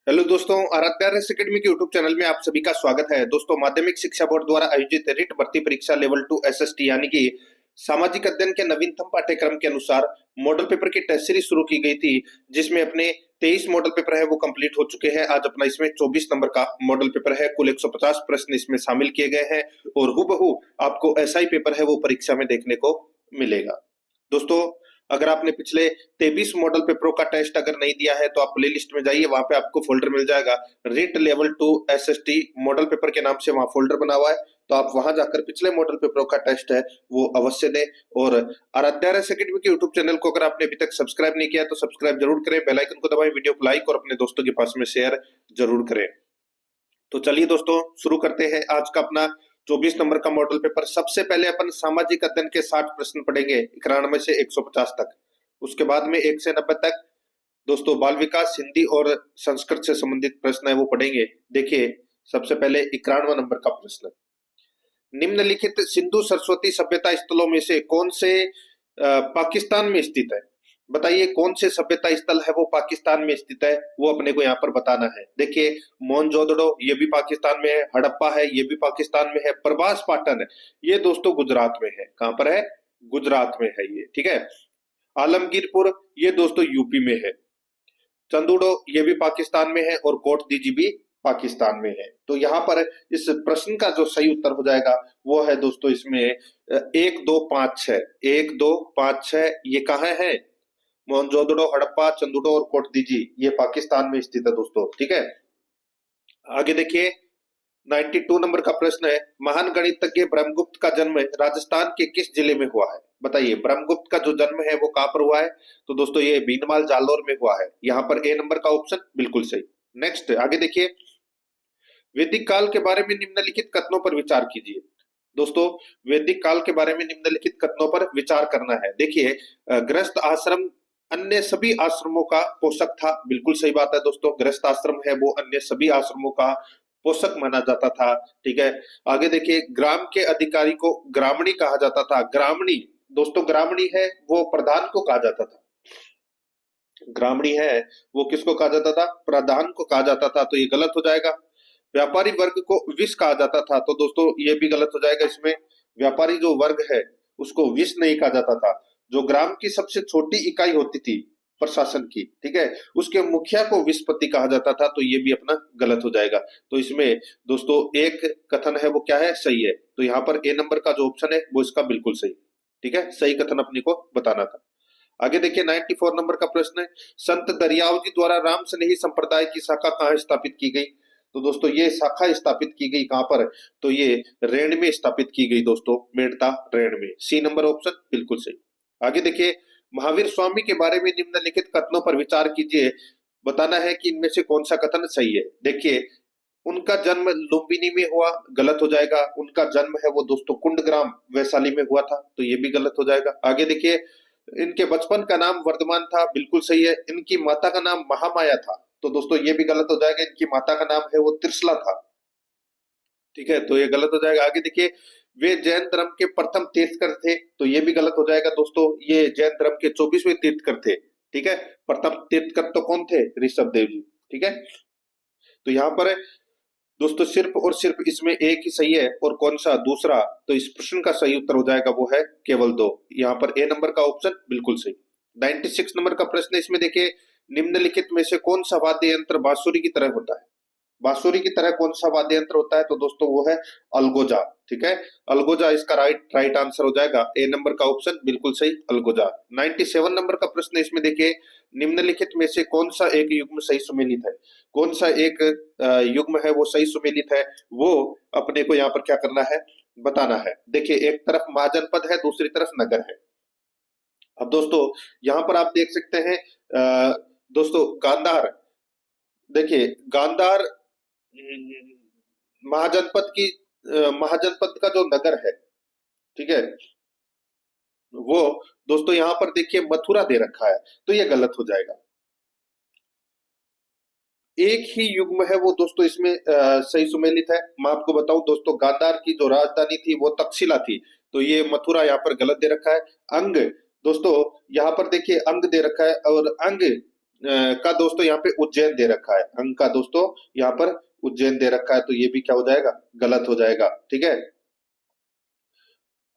Hello दोस्तों, Aaradhya academy के YouTube channel में आप सभी का स्वागत है। दोस्तों, माध्यमिक शिक्षा बोर्ड द्वारा आयोजित रिट भर्ती परीक्षा लेवल 2 एसएसटी यानी कि सामाजिक अध्ययन के नवीनतम पाठ्यक्रम के अनुसार मॉडल पेपर की टेस्ट सीरीज शुरू की गई थी, जिसमें अपने 23 मॉडल पेपर है वो कंप्लीट हो चुके हैं। आज अपना इसमें 24 नंबर का मॉडल पेपर है। कुल 150 प्रश्न इसमें शामिल किए गए हैं और हूबहू आपको ऐसा ही पेपर है वो परीक्षा में देखने को मिलेगा। दोस्तों, अगर आपने पिछले 23 मॉडल पेपरों का टेस्ट अगर नहीं दिया है तो आप प्ले लिस्ट में जाइए, वहां पे आपको फोल्डर मिल जाएगा writ level 2 SST model paper के नाम से वहां फोल्डर बना हुआ है। तो आप वहां जाकर पिछले मॉडल पेपरों का टेस्ट है वो अवश्य दें। और आराध्या एकेडमी के यूट्यूब चैनल को अगर आपने अभी तक सब्सक्राइब नहीं किया तो सब्सक्राइब जरूर करें, बेल आइकन को दबाएं, वीडियो को लाइक और अपने दोस्तों के पास में शेयर जरूर करें। तो चलिए दोस्तों, शुरू करते हैं आज का अपना 24 नंबर का मॉडल पेपर। सबसे पहले अपन सामाजिक अध्ययन के 60 प्रश्न पढ़ेंगे, 91 से 150 तक। उसके बाद में 1 से 90 तक दोस्तों बाल विकास, हिंदी और संस्कृत से संबंधित प्रश्न है वो पढ़ेंगे। देखिए, सबसे पहले 91 नंबर का प्रश्न, निम्नलिखित सिंधु सरस्वती सभ्यता स्थलों में से कौन से पाकिस्तान में स्थित है? बताइए कौन से सभ्यता स्थल है वो पाकिस्तान में स्थित है, वो अपने को यहाँ पर बताना है। देखिए, मोहनजोदड़ो ये भी पाकिस्तान में है, हड़प्पा है ये भी पाकिस्तान में है, प्रभास पाटन है ये दोस्तों गुजरात में है। कहां पर है? गुजरात में है ये, ठीक है। आलमगीरपुर ये दोस्तों यूपी में है। चंदूड़ो ये भी पाकिस्तान में है और कोट दीजी भी पाकिस्तान में है। तो यहाँ पर इस प्रश्न का जो सही उत्तर हो जाएगा वो है दोस्तों इसमें 1, 2, 5, 6। 1, 2, 5, 6 ये कहाँ है? मोहनजोदड़ो, हड़प्पा, चंदूड़ो और कोटदीजी ये पाकिस्तान में स्थित है दोस्तों, ठीक है। आगे देखिए, 92 नंबर का प्रश्न है, महान गणितज्ञ ब्रह्मगुप्त का जन्म राजस्थान के किस जिले में हुआ है? बताइए, ब्रह्मगुप्त का जो जन्म है वो कहां पर हुआ है? तो दोस्तों ये बीनमाल जालौर में हुआ है। यहाँ पर ए नंबर का ऑप्शन बिल्कुल सही। नेक्स्ट आगे देखिए, वैदिक काल के बारे में निम्नलिखित कथनों पर विचार कीजिए। दोस्तों, वैदिक काल के बारे में निम्नलिखित कथनों पर विचार करना है। देखिए, गृहस्थ आश्रम अन्य सभी आश्रमों का पोषक था। बिल्कुल सही बात है दोस्तों, गृहस्थ आश्रम है वो अन्य सभी आश्रमों का पोषक माना जाता था, ठीक है। आगे देखिए, ग्राम के अधिकारी को ग्रामणी कहा जाता था। ग्रामणी दोस्तों, ग्रामणी है वो प्रधान को कहा जाता था। ग्रामणी है वो किसको कहा जाता था? प्रधान को कहा जाता था, तो ये गलत हो जाएगा। व्यापारी वर्ग को विष कहा जाता था, तो दोस्तों ये भी गलत हो जाएगा। इसमें व्यापारी जो वर्ग है उसको विष नहीं कहा जाता था। जो ग्राम की सबसे छोटी इकाई होती थी प्रशासन की, ठीक है, उसके मुखिया को विस्पति कहा जाता था, तो ये भी अपना गलत हो जाएगा। तो इसमें दोस्तों एक कथन है वो क्या है? सही है। तो यहाँ पर ए नंबर का जो ऑप्शन है वो इसका बिल्कुल सही, ठीक है। सही कथन अपने को बताना था। आगे देखिए, 94 नंबर का प्रश्न है, संत दरियाव जी द्वारा राम स्नेही संप्रदाय की शाखा कहाँ स्थापित की गई? तो दोस्तों ये शाखा स्थापित की गई कहां पर? तो ये रेण में स्थापित की गई दोस्तों, मेड़ता रेण में। सी नंबर ऑप्शन बिल्कुल सही। आगे देखिए, महावीर स्वामी के बारे में निम्नलिखित कथनों पर विचार कीजिए। बताना है कि इनमें से कौन सा कथन सही है। देखिए, उनका जन्म लुम्बिनी में हुआ, गलत हो जाएगा। उनका जन्म है वो दोस्तों कुंडग्राम वैशाली में हुआ था, तो ये भी गलत हो जाएगा। आगे देखिए, इनके बचपन का नाम वर्धमान था, बिल्कुल सही है। इनकी माता का नाम महामाया था, तो दोस्तों ये भी गलत हो जाएगा। इनकी माता का नाम है वो त्रिशला था, ठीक है, तो ये गलत हो जाएगा। आगे देखिए, वे जैन धर्म के प्रथम तीर्थकर थे, तो ये भी गलत हो जाएगा दोस्तों। ये जैन धर्म के 24वें तीर्थकर थे, ठीक है। प्रथम तीर्थकर तो कौन थे? ऋषभ देव जी, ठीक है। तो यहाँ पर दोस्तों सिर्फ और सिर्फ इसमें एक ही सही है, और कौन सा? दूसरा। तो इस प्रश्न का सही उत्तर हो जाएगा वो है केवल 2। यहाँ पर ए नंबर का ऑप्शन बिल्कुल सही। 96 नंबर का प्रश्न है, इसमें देखिए, निम्नलिखित में से कौन सा वाद्य यंत्र बांसुरी की तरह होता है? बांसुरी की तरह कौन सा वाद्य यंत्र होता है? तो दोस्तों वो है अलगोजा, ठीक है। अलगोजा इसका राइट आंसर हो जाएगा। ए नंबर का ऑप्शन बिल्कुल सही, अलगोजा। 97 नंबर का प्रश्न है, इसमें देखिए, निम्नलिखित में से कौन सा एक युग्म सही सुमेलित है? कौन सा एक युग्म है वो सही सुमेलित है, वो अपने को यहाँ पर क्या करना है? बताना है। देखिए, एक तरफ महाजनपद है, दूसरी तरफ नगर है। अब दोस्तों यहाँ पर आप देख सकते हैं दोस्तों गांधार। देखिए, गांधार महाजनपद की महाजनपद का जो नगर है, ठीक है, वो दोस्तों यहाँ पर देखिए मथुरा दे रखा है, तो ये गलत हो जाएगा। एक ही युग्म है वो दोस्तों इसमें सही सुमेलित है। मैं आपको बताऊं दोस्तों, गांधार की जो राजधानी थी वो तक्षशिला थी, तो ये मथुरा यहाँ पर गलत दे रखा है। अंग दोस्तों यहाँ पर देखिए अंग दे रखा है, और अंग का दोस्तों यहाँ पे उज्जैन दे रखा है, अंक का दोस्तों यहाँ पर उज्जैन दे रखा है, तो ये भी क्या हो जाएगा, गलत हो जाएगा। ठीक है,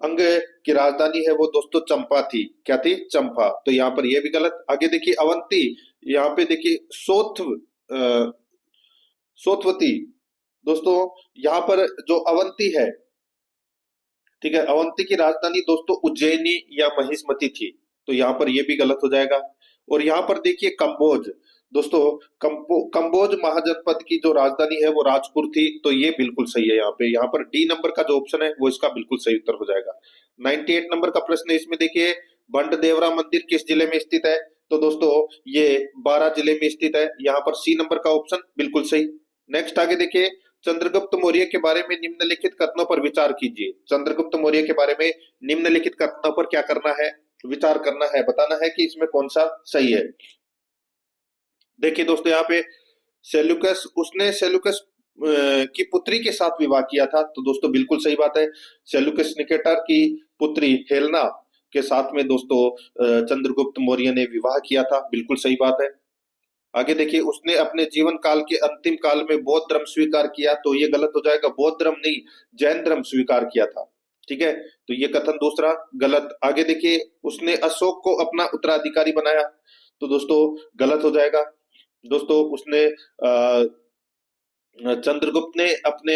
अंग की राजधानी है वो दोस्तों चंपा थी, क्या थी, चंपा, तो यहाँ पर ये भी गलत। आगे देखिए अवंती, यहाँ पे देखिए सोथवती, दोस्तों यहाँ पर जो अवंती है, ठीक है, अवंती की राजधानी दोस्तों उज्जैनी या महिष्मती थी, तो यहाँ पर ये भी गलत हो जाएगा। और यहाँ पर देखिए कंबोज, दोस्तों कंबोज महाजनपद की जो राजधानी है वो राजपुर थी, तो ये बिल्कुल सही है। यहाँ पर डी नंबर का जो ऑप्शन है वो इसका बिल्कुल सही उत्तर हो जाएगा। 98 नंबर का प्रश्न है, इसमें देखिए बंडदेवरा मंदिर किस जिले में स्थित है, तो दोस्तों ये 12 जिले में स्थित है, यहाँ पर सी नंबर का ऑप्शन बिल्कुल सही। नेक्स्ट आगे देखिए चंद्रगुप्त मौर्य के बारे में निम्नलिखित कथनों पर विचार कीजिए। चंद्रगुप्त मौर्य के बारे में निम्नलिखित कथनों पर क्या करना है, विचार करना है, बताना है कि इसमें कौन सा सही है। देखिए दोस्तों यहाँ पे सेल्यूकस की पुत्री के साथ विवाह किया था, तो दोस्तों बिल्कुल सही बात है। सेल्यूकस निकेटर की पुत्री हेलेना के साथ में दोस्तों चंद्रगुप्त मौर्य ने विवाह किया था, बिल्कुल सही बात है। आगे देखिए उसने अपने जीवन काल के अंतिम काल में बौद्ध धर्म स्वीकार किया, तो ये गलत हो जाएगा, बौद्ध धर्म नहीं जैन धर्म स्वीकार किया था। ठीक है, तो ये कथन दूसरा गलत। आगे देखिए उसने अशोक को अपना उत्तराधिकारी बनाया, तो दोस्तों गलत हो जाएगा। दोस्तों उसने चंद्रगुप्त ने अपने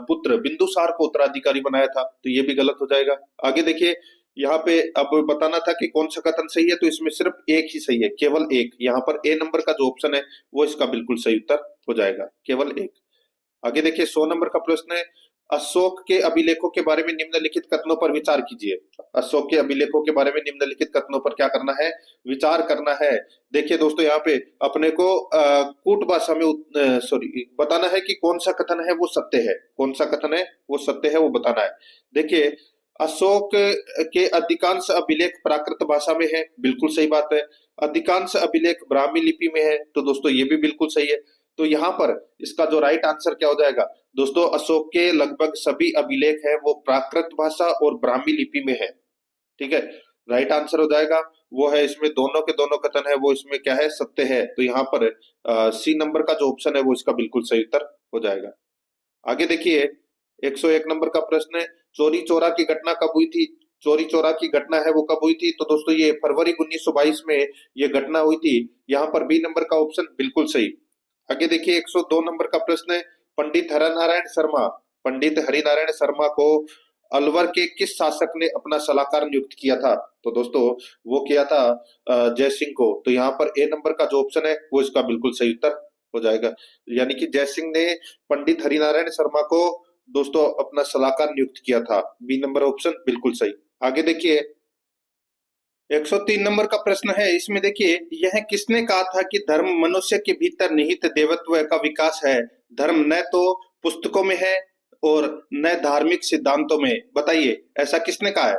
पुत्र बिंदुसार को उत्तराधिकारी बनाया था, तो ये भी गलत हो जाएगा। आगे देखिए यहाँ पे अब बताना था कि कौन सा कथन सही है, तो इसमें सिर्फ एक ही सही है, केवल एक। यहाँ पर ए नंबर का जो ऑप्शन है वो इसका बिल्कुल सही उत्तर हो जाएगा, केवल एक। आगे देखिए 100 नंबर का प्रश्न है, अशोक के अभिलेखों के बारे में निम्नलिखित कथनों पर विचार कीजिए। अशोक के अभिलेखों के बारे में निम्नलिखित कथनों पर क्या करना है, विचार करना है। देखिए दोस्तों यहाँ पे अपने को कूट भाषा में सॉरी बताना है कि कौन सा कथन है वो सत्य है, कौन सा कथन है वो सत्य है वो बताना है। देखिए अशोक के अधिकांश अभिलेख प्राकृत भाषा में है, बिल्कुल सही बात है। अधिकांश अभिलेख ब्राह्मी लिपि में है, तो दोस्तों ये भी बिल्कुल सही है। तो यहाँ पर इसका जो राइट आंसर क्या हो जाएगा दोस्तों, अशोक के लगभग सभी अभिलेख है वो प्राकृत भाषा और ब्राह्मी लिपि में है। ठीक है, राइट आंसर हो जाएगा वो है, इसमें दोनों के दोनों कथन है वो इसमें क्या है, सत्य है। तो यहाँ पर सी नंबर का जो ऑप्शन है वो इसका बिल्कुल सही उत्तर हो जाएगा। आगे देखिए 101 नंबर का प्रश्न है, चोरी चोरा की घटना कब हुई थी। चोरी चोरा की घटना है वो कब हुई थी, तो दोस्तों ये फरवरी 1922 में ये घटना हुई थी, यहाँ पर बी नंबर का ऑप्शन बिल्कुल सही। आगे देखिए 102 नंबर का प्रश्न है, पंडित हरिनारायण शर्मा को अलवर के किस शासक ने अपना सलाहकार नियुक्त किया था, तो दोस्तों वो किया था जय सिंह को, तो यहाँ पर ए नंबर का जो ऑप्शन है वो इसका बिल्कुल सही उत्तर हो जाएगा। यानी कि जय सिंह ने पंडित हरिनारायण शर्मा को दोस्तों अपना सलाहकार नियुक्त किया था, बी नंबर ऑप्शन बिल्कुल सही। आगे देखिए 103 नंबर का प्रश्न है, इसमें देखिए यह किसने कहा था कि धर्म मनुष्य के भीतर निहित देवत्व का विकास है, धर्म न तो पुस्तकों में है और न धार्मिक सिद्धांतों में, बताइए ऐसा किसने कहा है।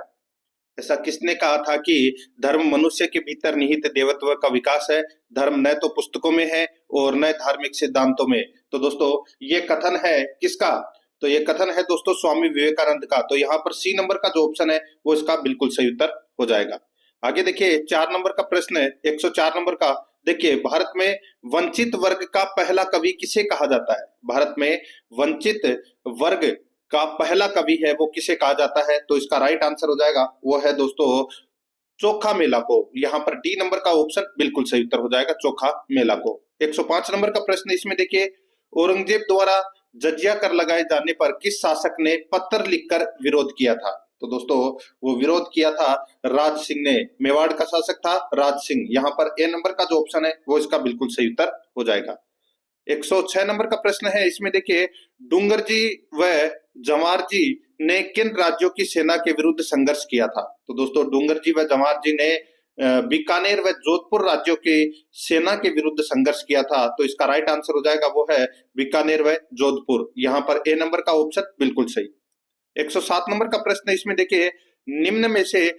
ऐसा किसने कहा था कि धर्म मनुष्य के भीतर निहित देवत्व का विकास है, धर्म न तो पुस्तकों में है और न धार्मिक सिद्धांतों में, तो दोस्तों ये कथन है किसका, तो ये कथन है दोस्तों स्वामी विवेकानंद का, तो यहाँ पर सी नंबर का जो ऑप्शन है वो इसका बिल्कुल सही उत्तर हो जाएगा। आगे देखिए 4 नंबर का प्रश्न है, 104 नंबर का, देखिए भारत में वंचित वर्ग का पहला कवि किसे कहा जाता है। भारत में वंचित वर्ग का पहला कवि है वो किसे कहा जाता है, तो इसका राइट आंसर हो जाएगा वो है दोस्तों चोखा मेला को, यहाँ पर डी नंबर का ऑप्शन बिल्कुल सही उत्तर हो जाएगा, चोखा मेला को। 105 नंबर का प्रश्न, इसमें देखिए औरंगजेब द्वारा जजिया कर लगाए जाने पर किस शासक ने पत्र लिखकर विरोध किया था, तो दोस्तों वो विरोध किया था राज सिंह ने, मेवाड़ का शासक था राज सिंह, यहाँ पर ए नंबर का जो ऑप्शन है वो इसका बिल्कुल सही उत्तर हो जाएगा। 106 नंबर का प्रश्न है, इसमें देखिए डूंगर जी व जवाहर जी ने किन राज्यों की सेना के विरुद्ध संघर्ष किया था, तो दोस्तों डूंगर जी व जवाहर जी ने बीकानेर व जोधपुर राज्यों की सेना के विरुद्ध संघर्ष किया था, तो इसका राइट आंसर हो जाएगा वो है बीकानेर व जोधपुर, यहाँ पर ए नंबर का ऑप्शन बिल्कुल सही। 107 नंबर का प्रश्न है, इसमें देखिए निम्न में से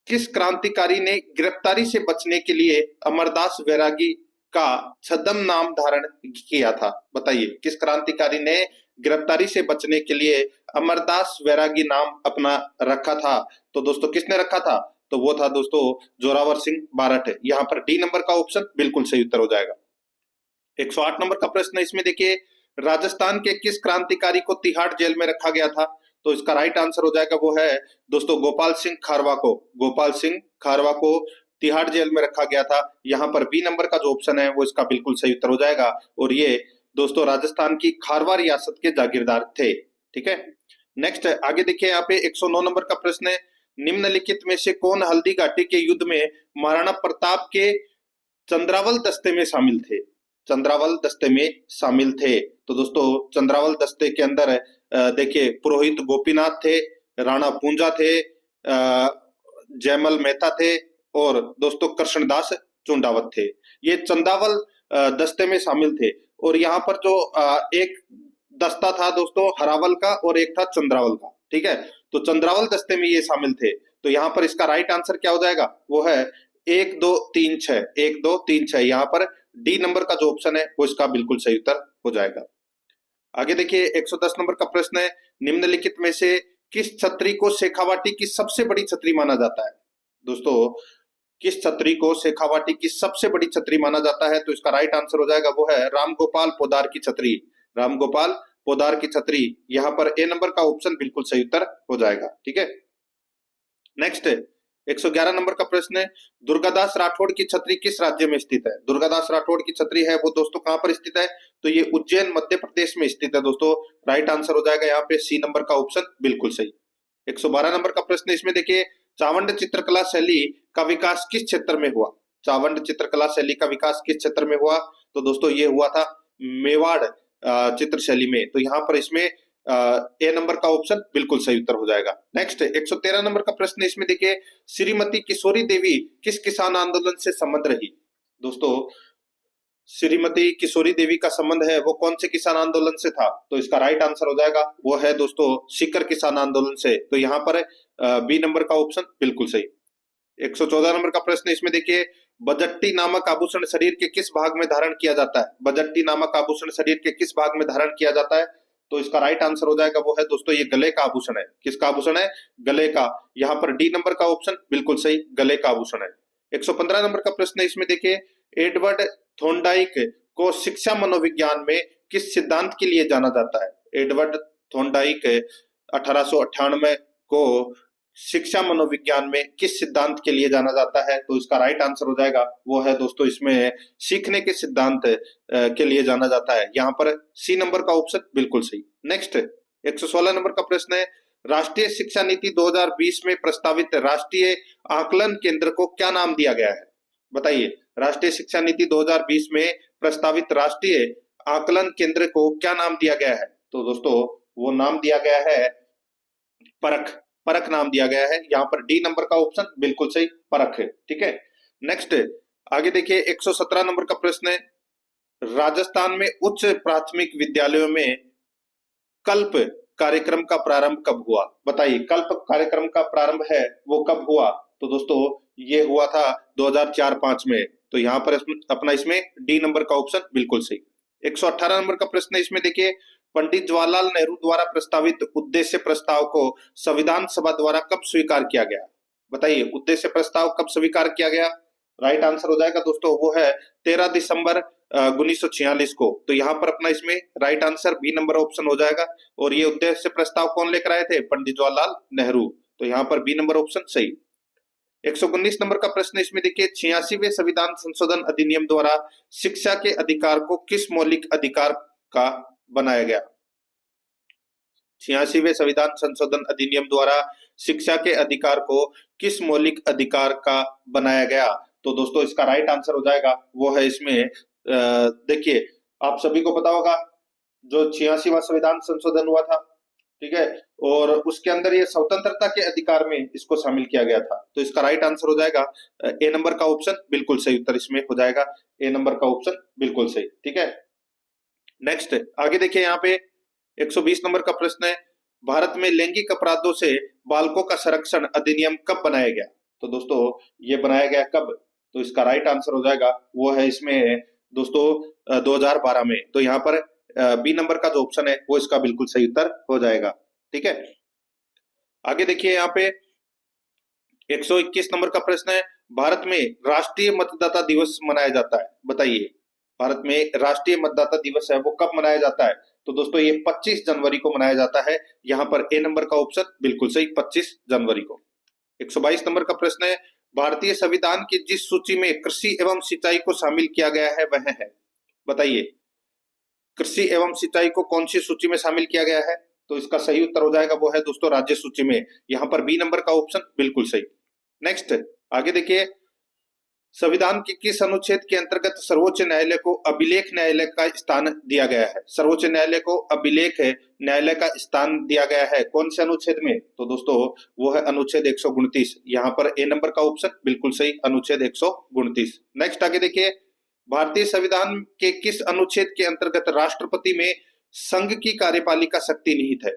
किस क्रांतिकारी ने गिरफ्तारी से बचने के लिए अमरदास वैरागी का छद्म नाम धारण किया था, बताइए किस क्रांतिकारी ने गिरफ्तारी से बचने के लिए अमरदास वैरागी नाम अपना रखा था, तो दोस्तों किसने रखा था, तो वो था दोस्तों जोरावर सिंह बारठ। यहाँ पर डी नंबर का ऑप्शन बिल्कुल सही उत्तर हो जाएगा। 108 नंबर का प्रश्न है, इसमें देखिए राजस्थान के किस क्रांतिकारी को तिहाड़ जेल में रखा गया था? तो इसका राइट आंसर हो जाएगा वो है दोस्तों गोपाल सिंह खारवा को। गोपाल सिंह खारवा को तिहाड़ जेल में रखा गया था। यहाँ पर बी नंबर का जो ऑप्शन है वो इसका बिल्कुल सही उत्तर हो जाएगा। और ये दोस्तों राजस्थान की खारवा रियासत के जागीरदार थे। ठीक है, नेक्स्ट आगे देखिए यहाँ पे 109 नंबर का प्रश्न है, निम्नलिखित में से कौन हल्दी घाटी के युद्ध में महाराणा प्रताप के चंद्रावल दस्ते में शामिल थे? चंद्रावल दस्ते में शामिल थे। तो दोस्तों चंद्रावल दस्ते के अंदर देखिए पुरोहित गोपीनाथ थे, राणा पूंजा थे, जयमल मेहता थे और दोस्तों कृष्णदास चुंडावत थे। ये चंदावल दस्ते में शामिल थे। और यहाँ पर जो एक दस्ता था दोस्तों हरावल का और एक था चंद्रावल का। ठीक है, तो चंद्रावल दस्ते में ये शामिल थे। तो यहाँ पर इसका राइट आंसर क्या हो जाएगा? वो है 1 2 3 6, 1 2 3 6। यहाँ पर डी नंबर का जो ऑप्शन है वो इसका बिल्कुल सही उत्तर हो जाएगा। आगे देखिए 110 नंबर का प्रश्न है, निम्नलिखित में से किस छतरी को शेखावाटी की सबसे बड़ी छतरी माना जाता है? दोस्तों किस छतरी को शेखावाटी की सबसे बड़ी छतरी माना जाता है? तो इसका राइट आंसर हो जाएगा वो है रामगोपाल पोदार की छतरी। रामगोपाल पोदार की छतरी। यहाँ पर ए नंबर का ऑप्शन बिल्कुल सही उत्तर हो जाएगा। ठीक है, नेक्स्ट 111 नंबर का प्रश्न है, दुर्गादास राठौड़ की छतरी किस राज्य में स्थित है? दुर्गादास राठौड़ की छतरी है वो दोस्तों कहां पर स्थित है? तो ये उज्जैन मध्य प्रदेश में स्थित है दोस्तों। राइट आंसर हो जाएगा यहाँ पे सी नंबर का ऑप्शन बिल्कुल सही। 112 नंबर का प्रश्न, इसमें देखिए चावंड चित्रकला शैली का विकास किस क्षेत्र में हुआ? चावंड चित्रकला शैली का विकास किस क्षेत्र में हुआ? तो दोस्तों ये हुआ था मेवाड़ चित्र शैली में। तो यहाँ पर इसमें ए नंबर का ऑप्शन बिल्कुल सही उत्तर हो जाएगा। नेक्स्ट 113 नंबर का प्रश्न, इसमें देखिए श्रीमती किशोरी देवी किस किसान आंदोलन से संबंध रही? दोस्तों श्रीमती किशोरी देवी का संबंध है वो कौन से किसान आंदोलन से था? तो इसका राइट आंसर हो जाएगा वो है दोस्तों सीकर किसान आंदोलन से। तो यहाँ पर बी नंबर का ऑप्शन बिल्कुल सही। 114 नंबर का प्रश्न, इसमें देखिए बजट्टी नामक आभूषण शरीर के किस भाग में धारण किया जाता है? बजट्टी नामक आभूषण शरीर के किस भाग में धारण किया जाता है? तो इसका राइट आंसर हो जाएगा वो है दोस्तों ये गले का आभूषण है। किसका आभूषण है? गले का। यहाँ पर डी नंबर का ऑप्शन बिल्कुल सही, गले का आभूषण है। 115 नंबर का प्रश्न है, इसमें देखिए एडवर्ड थॉर्नडाइक को शिक्षा मनोविज्ञान में किस सिद्धांत के लिए जाना जाता है? एडवर्ड थॉर्नडाइक 1898 को शिक्षा मनोविज्ञान में किस सिद्धांत के लिए जाना जाता है? तो इसका राइट आंसर हो जाएगा वो है दोस्तों इसमें सीखने के सिद्धांत के लिए जाना जाता है। यहाँ पर सी नंबर का ऑप्शन बिल्कुल सही। नेक्स्ट 116 नंबर का प्रश्न है, राष्ट्रीय शिक्षा नीति 2020 में प्रस्तावित राष्ट्रीय आकलन केंद्र को क्या नाम दिया गया है? बताइए, राष्ट्रीय शिक्षा नीति 2020 में प्रस्तावित राष्ट्रीय आकलन केंद्र को क्या नाम दिया गया है? तो दोस्तों वो नाम दिया गया है परख। परख नाम दिया गया है। यहाँ पर डी नंबर का ऑप्शन बिल्कुल सही, परख है। ठीक है, नेक्स्ट आगे देखिए 117 नंबर का प्रश्न है, राजस्थान में उच्च प्राथमिक विद्यालयों में कल्प कार्यक्रम का प्रारंभ कब हुआ? बताइए, कल्प कार्यक्रम का प्रारंभ है वो कब हुआ? तो दोस्तों ये हुआ था 2004-05 में। तो यहाँ पर अपना इसमें डी नंबर का ऑप्शन बिल्कुल सही। 118 नंबर का प्रश्न है, इसमें देखिए पंडित जवाहरलाल नेहरू द्वारा प्रस्तावित उद्देश्य प्रस्ताव को संविधान सभा द्वारा कब स्वीकार किया गया? बताइए, उद्देश्य प्रस्ताव कब स्वीकार किया गया? राइट आंसर हो जाएगा दोस्तों वो है 13 दिसंबर 1946 को। तो यहाँ पर अपना इसमें right answer B number option हो जाएगा। और ये उद्देश्य प्रस्ताव कौन लेकर आए थे? पंडित जवाहरलाल नेहरू। तो यहाँ पर बी नंबर ऑप्शन सही। 119 नंबर का प्रश्न, इसमें देखिए 86वें संविधान संशोधन अधिनियम द्वारा शिक्षा के अधिकार को किस मौलिक अधिकार का बनाया गया? 86वें संविधान संशोधन अधिनियम द्वारा शिक्षा के अधिकार को किस मौलिक अधिकार का बनाया गया? तो दोस्तों इसका राइट आंसर हो जाएगा वो है इसमें देखिए आप सभी को पता होगा जो 86वां संविधान संशोधन हुआ था, ठीक है, और उसके अंदर ये स्वतंत्रता के अधिकार में इसको शामिल किया गया था। तो इसका राइट आंसर हो जाएगा ए नंबर का ऑप्शन बिल्कुल सही उत्तर इसमें हो जाएगा, ए नंबर का ऑप्शन बिल्कुल सही। ठीक है, नेक्स्ट आगे देखिए यहाँ पे 120 नंबर का प्रश्न है, भारत में लैंगिक अपराधों से बालकों का संरक्षण अधिनियम कब बनाया गया? तो दोस्तों ये बनाया गया कब? तो इसका राइट आंसर हो जाएगा वो है इसमें दोस्तों 2012 में। तो यहाँ पर बी नंबर का जो ऑप्शन है वो इसका बिल्कुल सही उत्तर हो जाएगा। ठीक है, आगे देखिए यहाँ पे 121 नंबर का प्रश्न है, भारत में राष्ट्रीय मतदाता दिवस मनाया जाता है, बताइए। भारत में राष्ट्रीय मतदाता दिवस है वो कब मनाया जाता है? तो दोस्तों ये 25 जनवरी को मनाया जाता है। यहाँ पर ए नंबर का ऑप्शन बिल्कुल सही, 25 जनवरी को। 122 नंबर का प्रश्न है, भारतीय संविधान की जिस सूची में कृषि एवं सिंचाई को शामिल किया गया है वह है, बताइए। कृषि एवं सिंचाई को कौन सी सूची में शामिल किया गया है? तो इसका सही उत्तर हो जाएगा वो है दोस्तों राज्य सूची में। यहाँ पर बी नंबर का ऑप्शन बिल्कुल सही। नेक्स्ट, आगे देखिए, संविधान के किस अनुच्छेद के अंतर्गत सर्वोच्च न्यायालय को अभिलेख न्यायालय का स्थान दिया गया है? सर्वोच्च न्यायालय को अभिलेख न्यायालय का स्थान दिया गया है कौन से अनुच्छेद में? तो दोस्तों वो है अनुच्छेद 129। यहाँ पर ए नंबर का ऑप्शन बिल्कुल सही, अनुच्छेद 129। नेक्स्ट आगे देखिए, भारतीय संविधान के किस अनुच्छेद के अंतर्गत राष्ट्रपति में संघ की कार्यपालिका शक्ति निहित है?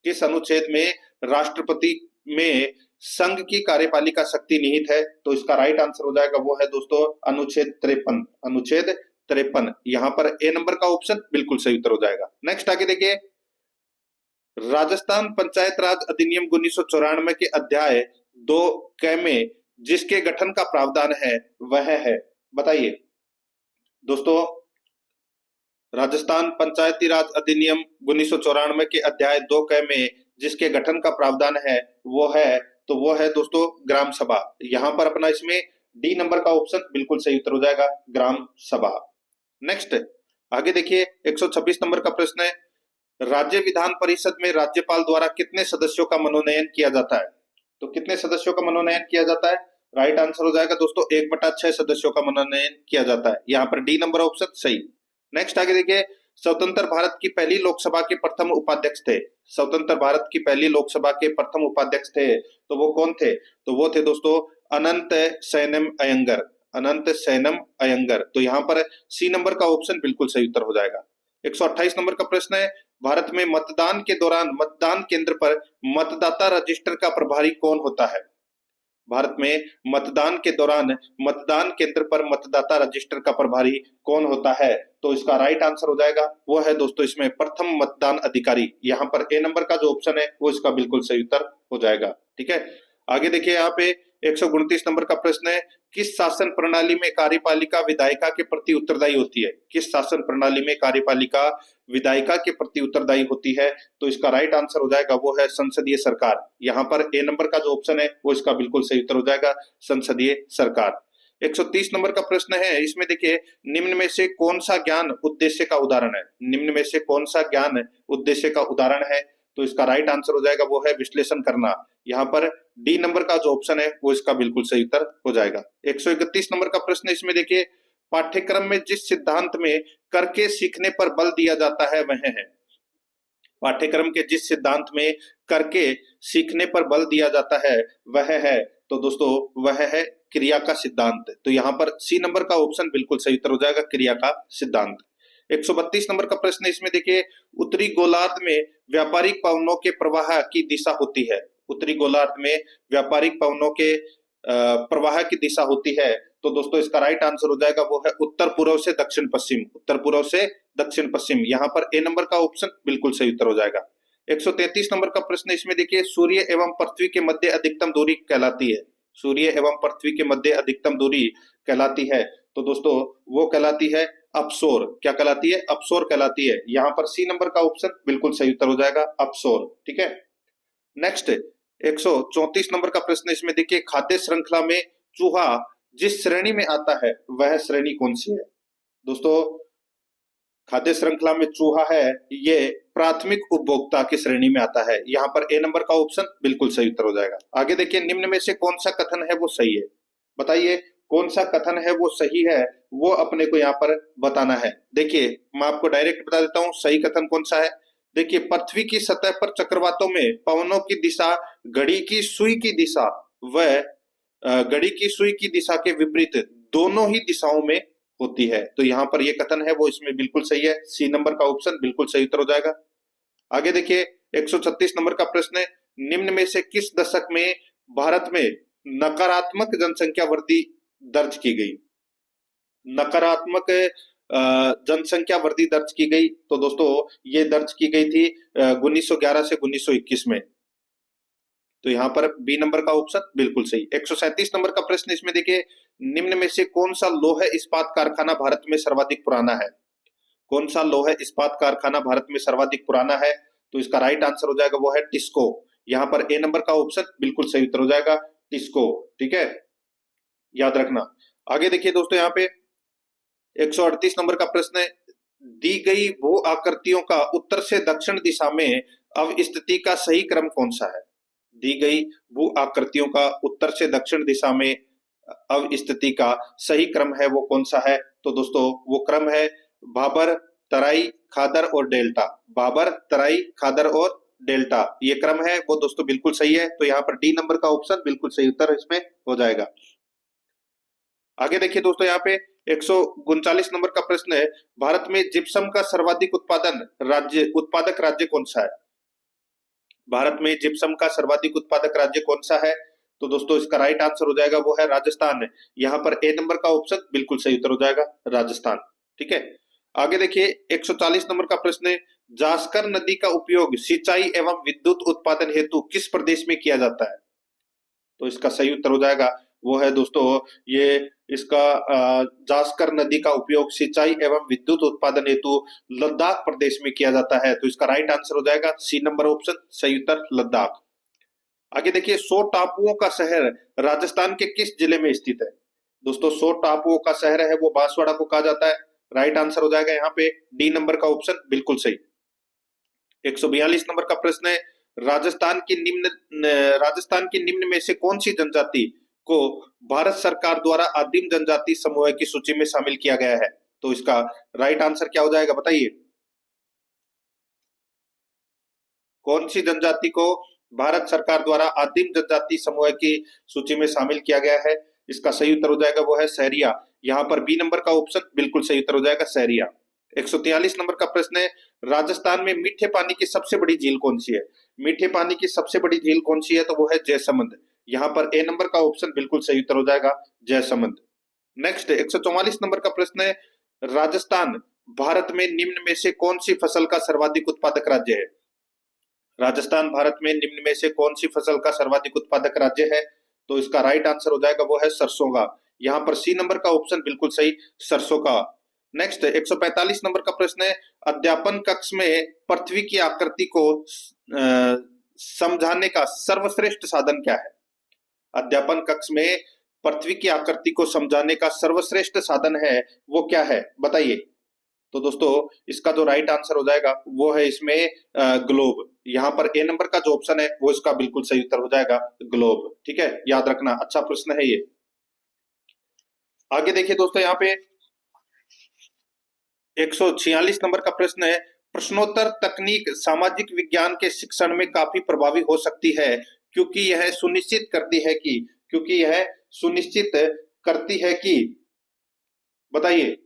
किस अनुच्छेद में राष्ट्रपति में संघ की कार्यपालिका शक्ति निहित है? तो इसका राइट आंसर हो जाएगा वो है दोस्तों अनुच्छेद 53। अनुच्छेद 53, यहाँ पर ए नंबर का ऑप्शन बिल्कुल सही उत्तर हो जाएगा। नेक्स्ट आगे देखिए, राजस्थान पंचायत राज अधिनियम 1994 के अध्याय 2 क में जिसके गठन का प्रावधान है वह है, बताइए। दोस्तों राजस्थान पंचायती राज अधिनियम 1994 के अध्याय 2 क में जिसके गठन का प्रावधान है वो है, तो वो है दोस्तों ग्राम सभा। यहाँ पर अपना इसमें डी नंबर का ऑप्शन बिल्कुल सही उत्तर हो जाएगा, ग्राम सभा। नेक्स्ट आगे देखिए, 126 नंबर का प्रश्न है, राज्य विधान परिषद में राज्यपाल द्वारा कितने सदस्यों का मनोनयन किया जाता है? तो कितने सदस्यों का मनोनयन किया जाता है? राइट आंसर हो जाएगा दोस्तों 1/6 सदस्यों का मनोनयन किया जाता है। यहाँ पर डी नंबर ऑप्शन सही। नेक्स्ट आगे देखिए, स्वतंत्र भारत की पहली लोकसभा के प्रथम उपाध्यक्ष थे। स्वतंत्र भारत की पहली लोकसभा के प्रथम उपाध्यक्ष थे, तो वो कौन थे? तो वो थे दोस्तों अनंत सैनम अयंगर। अनंत सैनम अयंगर, तो यहाँ पर सी नंबर का ऑप्शन बिल्कुल सही उत्तर हो जाएगा। 128 नंबर का प्रश्न है, भारत में मतदान के दौरान मतदान केंद्र पर मतदाता रजिस्टर का प्रभारी कौन होता है? भारत में मतदान के दौरान मतदान केंद्र पर मतदाता रजिस्टर का प्रभारी कौन होता है? तो इसका राइट आंसर हो जाएगा वो है दोस्तों इसमें प्रथम मतदान अधिकारी। यहाँ पर ए नंबर का जो ऑप्शन है वो इसका बिल्कुल सही उत्तर हो जाएगा। ठीक है, आगे देखिए, यहाँ पे 129 नंबर का प्रश्न है, किस शासन प्रणाली में कार्यपालिका विधायिका के प्रति उत्तरदायी होती है? किस शासन प्रणाली में कार्यपालिका विधायिका के प्रति उत्तरदायी होती है? तो इसका राइट आंसर हो जाएगा वो है संसदीय सरकार। यहाँ पर ए नंबर का जो ऑप्शन है वो इसका बिल्कुल सही उत्तर हो जाएगा, संसदीय सरकार। 130 नंबर का प्रश्न है, इसमें देखिए, निम्न में से कौन सा ज्ञान उद्देश्य का उदाहरण है? निम्न में से कौन सा ज्ञान उद्देश्य का उदाहरण है? तो इसका राइट आंसर हो जाएगा वो है विश्लेषण करना। यहाँ पर डी नंबर का जो ऑप्शन है वो इसका बिल्कुल सही उत्तर हो जाएगा। 131 नंबर का प्रश्न इसमें देखिए, पाठ्यक्रम में जिस सिद्धांत में करके सीखने पर बल दिया जाता है वह है। पाठ्यक्रम के जिस सिद्धांत में करके सीखने पर बल दिया जाता है वह है, तो दोस्तों वह है क्रिया का सिद्धांत। तो यहाँ पर सी नंबर का ऑप्शन बिल्कुल सही उत्तर हो जाएगा, क्रिया का सिद्धांत। 132 नंबर का प्रश्न इसमें देखिए, उत्तरी गोलार्ध में व्यापारिक पवनों के प्रवाह की दिशा होती है। उत्तरी गोलार्ध में व्यापारिक पवनों के प्रवाह की दिशा होती है, तो दोस्तों इसका राइट आंसर हो जाएगा वो है उत्तर पूर्व से दक्षिण पश्चिम। उत्तर पूर्व से दक्षिण पश्चिम, यहाँ पर ए नंबर का ऑप्शन बिल्कुल सही उत्तर हो जाएगा। 133 नंबर का प्रश्न इसमें देखिए, सूर्य एवं पृथ्वी के मध्य अधिकतम दूरी कहलाती है। सूर्य एवं पृथ्वी के मध्य अधिकतम दूरी कहलाती है, तो दोस्तों वो कहलाती है अपसोर। क्या कहलाती है? अपसोर कहलाती है। यहाँ पर सी नंबर का ऑप्शन बिल्कुल सही उत्तर हो जाएगा, अपसोर। ठीक है, नेक्स्ट 134 नंबर का प्रश्न इसमें देखिए, खाद्य श्रृंखला में चूहा जिस श्रेणी में आता है वह श्रेणी कौन सी है? दोस्तों खाद्य श्रृंखला में चूहा है ये प्राथमिक उपभोक्ता की श्रेणी में आता है। यहाँ पर ए नंबर का ऑप्शन बिल्कुल सही उत्तर हो जाएगा। आगे देखिए, निम्न में से कौन सा कथन है वो सही है? बताइए कौन सा कथन है वो सही है, वो अपने को यहाँ पर बताना है। देखिए मैं आपको डायरेक्ट बता देता हूँ सही कथन कौन सा है। देखिए, पृथ्वी की सतह पर चक्रवातों में पवनों की दिशा घड़ी की सुई की दिशा व घड़ी की सुई की दिशा के विपरीत दोनों ही दिशाओं में होती है। तो यहाँ पर ये कथन है वो इसमें बिल्कुल सही है, सी नंबर का ऑप्शन बिल्कुल सही उत्तर हो जाएगा। आगे देखिए, 136 नंबर का प्रश्न है, निम्न में से किस दशक में भारत में नकारात्मक जनसंख्या वृद्धि दर्ज की गई? नकारात्मक जनसंख्या वृद्धि दर्ज की गई, तो दोस्तों ये दर्ज की गई थी 1911 से 1921 में। तो यहाँ पर बी नंबर का ऑप्शन बिल्कुल सही। 137 नंबर का प्रश्न इसमें देखिए, निम्न में से कौन सा लौह इस्पात कारखाना भारत में सर्वाधिक पुराना है? कौन सा लौह इस्पात कारखाना भारत में सर्वाधिक पुराना है? तो इसका राइट आंसर हो जाएगा वो है टिस्को। यहाँ पर ए नंबर का ऑप्शन बिल्कुल सही उत्तर हो जाएगा, टिस्को। ठीक है, याद रखना। आगे देखिए दोस्तों, यहाँ पे 138 नंबर का प्रश्न है, दी गई भू आकृतियों का उत्तर से दक्षिण दिशा में अवस्थिति का सही क्रम कौन सा है? दी गई भू आकृतियों का उत्तर से दक्षिण दिशा में अवस्थिति का सही क्रम है वो कौन सा है? तो दोस्तों वो क्रम है भाबर, तराई, खादर और डेल्टा। भाबर, तराई, खादर और डेल्टा, ये क्रम है वो दोस्तों बिल्कुल सही है। तो यहाँ पर डी नंबर का ऑप्शन बिल्कुल सही उत्तर इसमें हो जाएगा। आगे देखिए दोस्तों, यहाँ पे 139 नंबर का प्रश्न है, भारत में जिप्सम का सर्वाधिक उत्पादक राज्य कौन सा है? भारत में जिप्सम का सर्वाधिक उत्पादक राज्य कौन सा है? तो दोस्तों इसका राइट आंसर हो जाएगा वो है राजस्थान। यहाँ पर ए नंबर का ऑप्शन बिल्कुल सही उत्तर हो जाएगा, राजस्थान। ठीक है, आगे देखिए 140 नंबर का प्रश्न है, जास्कर नदी का उपयोग सिंचाई एवं विद्युत उत्पादन हेतु किस प्रदेश में किया जाता है? तो इसका सही उत्तर हो जाएगा वो है दोस्तों ये इसका जास्कर नदी का उपयोग सिंचाई एवं विद्युत उत्पादन हेतु लद्दाख प्रदेश में किया जाता है। तो इसका राइट आंसर हो जाएगा सी नंबर ऑप्शन, सही उत्तर लद्दाख। आगे देखिए, 100 टापुओं का शहर राजस्थान के किस जिले में स्थित है? दोस्तों 100 टापुओं का शहर है वो बांसवाड़ा को कहा जाता है। राइट आंसर हो जाएगा यहाँ पे डी नंबर का ऑप्शन बिल्कुल सही। 142 नंबर का प्रश्न है, राजस्थान की निम्न में से कौन सी जनजाति को भारत सरकार द्वारा आदिम जनजाति समूह की सूची में शामिल किया गया है? तो इसका राइट आंसर क्या हो जाएगा बताइए? कौन सी जनजाति को भारत सरकार द्वारा आदिम जनजाति समूह की सूची में शामिल किया गया है? इसका सही उत्तर हो जाएगा वो है सहरिया। यहाँ पर बी नंबर का ऑप्शन बिल्कुल सही उत्तर हो जाएगा, सहरिया। 143 नंबर का प्रश्न है, राजस्थान में मीठे पानी की सबसे बड़ी झील कौन सी है? मीठे पानी की सबसे बड़ी झील कौन सी है? तो वो है जयसमंद। यहाँ पर ए नंबर का ऑप्शन बिल्कुल सही उत्तर हो जाएगा, जयसमंद। नेक्स्ट 144 नंबर का प्रश्न है, राजस्थान भारत में निम्न में से कौन सी फसल का सर्वाधिक उत्पादक राज्य है? राजस्थान भारत में निम्न में से कौन सी फसल का सर्वाधिक उत्पादक राज्य है? तो इसका राइट आंसर हो जाएगा वो है सरसों का। यहाँ पर सी नंबर का ऑप्शन बिल्कुल सही, सरसों का। नेक्स्ट 145 नंबर का प्रश्न है, अध्यापन कक्ष में पृथ्वी की आकृति को समझाने का सर्वश्रेष्ठ साधन क्या है? अध्यापन कक्ष में पृथ्वी की आकृति को समझाने का सर्वश्रेष्ठ साधन है वो क्या है बताइए? तो दोस्तों इसका जो राइट आंसर हो जाएगा वो है इसमें ग्लोब। यहाँ पर ए नंबर का जो ऑप्शन है वो इसका बिल्कुल सही उत्तर हो जाएगा, ग्लोब। ठीक है, याद रखना, अच्छा प्रश्न है ये। आगे देखिए दोस्तों, यहाँ पे 146 नंबर का प्रश्न है, प्रश्नोत्तर तकनीक सामाजिक विज्ञान के शिक्षण में काफी प्रभावी हो सकती है क्योंकि यह सुनिश्चित करती है कि बताइए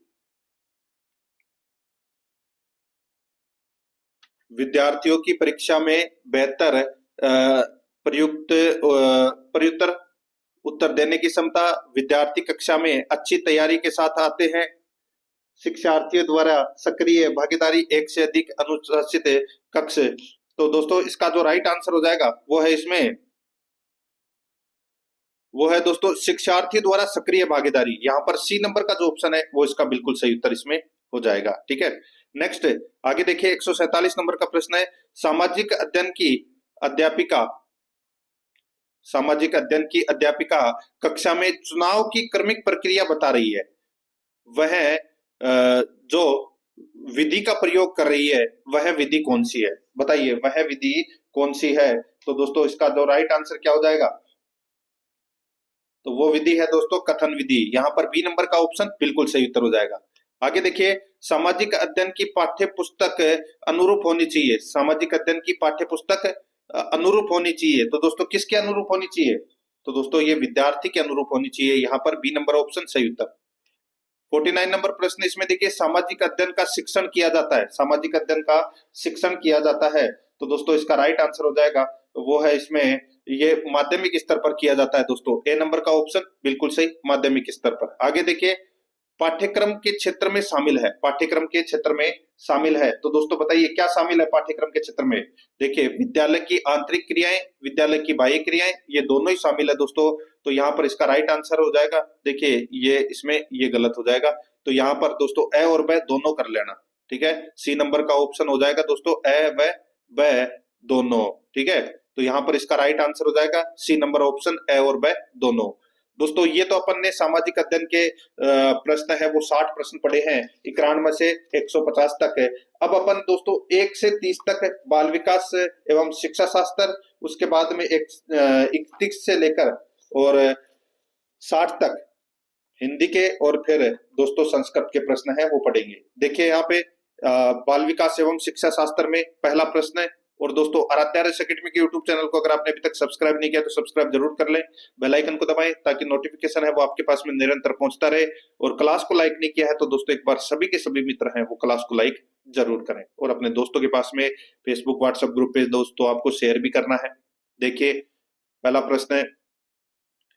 विद्यार्थियों की परीक्षा में बेहतर प्रयुत्तर उत्तर देने की क्षमता, विद्यार्थी कक्षा में अच्छी तैयारी के साथ आते हैं, शिक्षार्थियों द्वारा सक्रिय भागीदारी, एक से अधिक अनुशासित कक्ष। तो दोस्तों इसका जो राइट आंसर हो जाएगा वो है दोस्तों शिक्षार्थी द्वारा सक्रिय भागीदारी। यहाँ पर सी नंबर का जो ऑप्शन है वो इसका बिल्कुल सही उत्तर इसमें हो जाएगा। ठीक है, नेक्स्ट आगे देखिए 147 नंबर का प्रश्न है, सामाजिक अध्ययन की अध्यापिका कक्षा में चुनाव की क्रमिक प्रक्रिया बता रही है, वह जो विधि का प्रयोग कर रही है वह विधि कौन सी है? बताइए वह विधि कौन सी है? तो दोस्तों इसका जो राइट आंसर क्या हो जाएगा? तो वो विधि है दोस्तों कथन विधि। यहाँ पर बी नंबर का ऑप्शन बिल्कुल सही उत्तर हो जाएगा। आगे देखिए, सामाजिक अध्ययन की पाठ्य पुस्तक अनुरूप होनी चाहिए। सामाजिक अध्ययन की पाठ्य पुस्तक अनुरूप होनी चाहिए, तो दोस्तों किसके अनुरूप होनी चाहिए? तो दोस्तों ये विद्यार्थी के अनुरूप होनी चाहिए। यहाँ पर बी नंबर ऑप्शन सही उत्तर। 49 नंबर प्रश्न इसमें देखिए, सामाजिक अध्ययन का शिक्षण किया जाता है, सामाजिक अध्ययन का शिक्षण किया जाता है, तो दोस्तों इसका राइट आंसर हो जाएगा वो है इसमें ये माध्यमिक स्तर पर किया जाता है दोस्तों। ए नंबर का ऑप्शन बिल्कुल सही, माध्यमिक स्तर पर। आगे देखिए, पाठ्यक्रम के क्षेत्र में शामिल है, पाठ्यक्रम के क्षेत्र में शामिल है? तो दोस्तों बताइए क्या शामिल है पाठ्यक्रम के क्षेत्र में? देखिए विद्यालय की आंतरिक क्रियाएं, विद्यालय की बाह्य क्रियाएं, ये दोनों ही शामिल है दोस्तों। तो यहाँ पर इसका राइट आंसर हो जाएगा, देखिए ये इसमें ये गलत हो जाएगा। तो यहाँ पर दोस्तों अ और ब दोनों कर लेना, ठीक है। सी नंबर का ऑप्शन हो जाएगा दोस्तों अ व ब दोनों, ठीक है। तो यहाँ पर इसका राइट आंसर हो जाएगा सी नंबर ऑप्शन अ और ब दोनों। दोस्तों ये तो अपन ने सामाजिक अध्ययन के प्रश्न है वो 60 प्रश्न पढ़े हैं, 91 से 150 तक है। अब अपन दोस्तों 1 से 30 तक बाल विकास एवं शिक्षा शास्त्र, उसके बाद में 31 से लेकर और 60 तक हिंदी के, और फिर दोस्तों संस्कृत के प्रश्न है वो पढ़ेंगे। देखिए यहाँ पे बाल विकास एवं शिक्षा शास्त्र में पहला प्रश्न है। और दोस्तों आराध्या रेस एकेडमी के यूट्यूब चैनल को अगर आपने अभी तक सब्सक्राइब नहीं किया तो सब्सक्राइब जरूर कर लें, बेल आइकन को दबाएं ताकि नोटिफिकेशन है वो आपके पास में निरंतर पहुंचता रहे। और क्लास को लाइक नहीं किया है तो दोस्तों एक बार सभी के सभी मित्र हैं वो क्लास को लाइक जरूर करें, और अपने दोस्तों के पास में फेसबुक व्हाट्सएप ग्रुप पे दोस्तों आपको शेयर भी करना है। देखिए पहला प्रश्न है,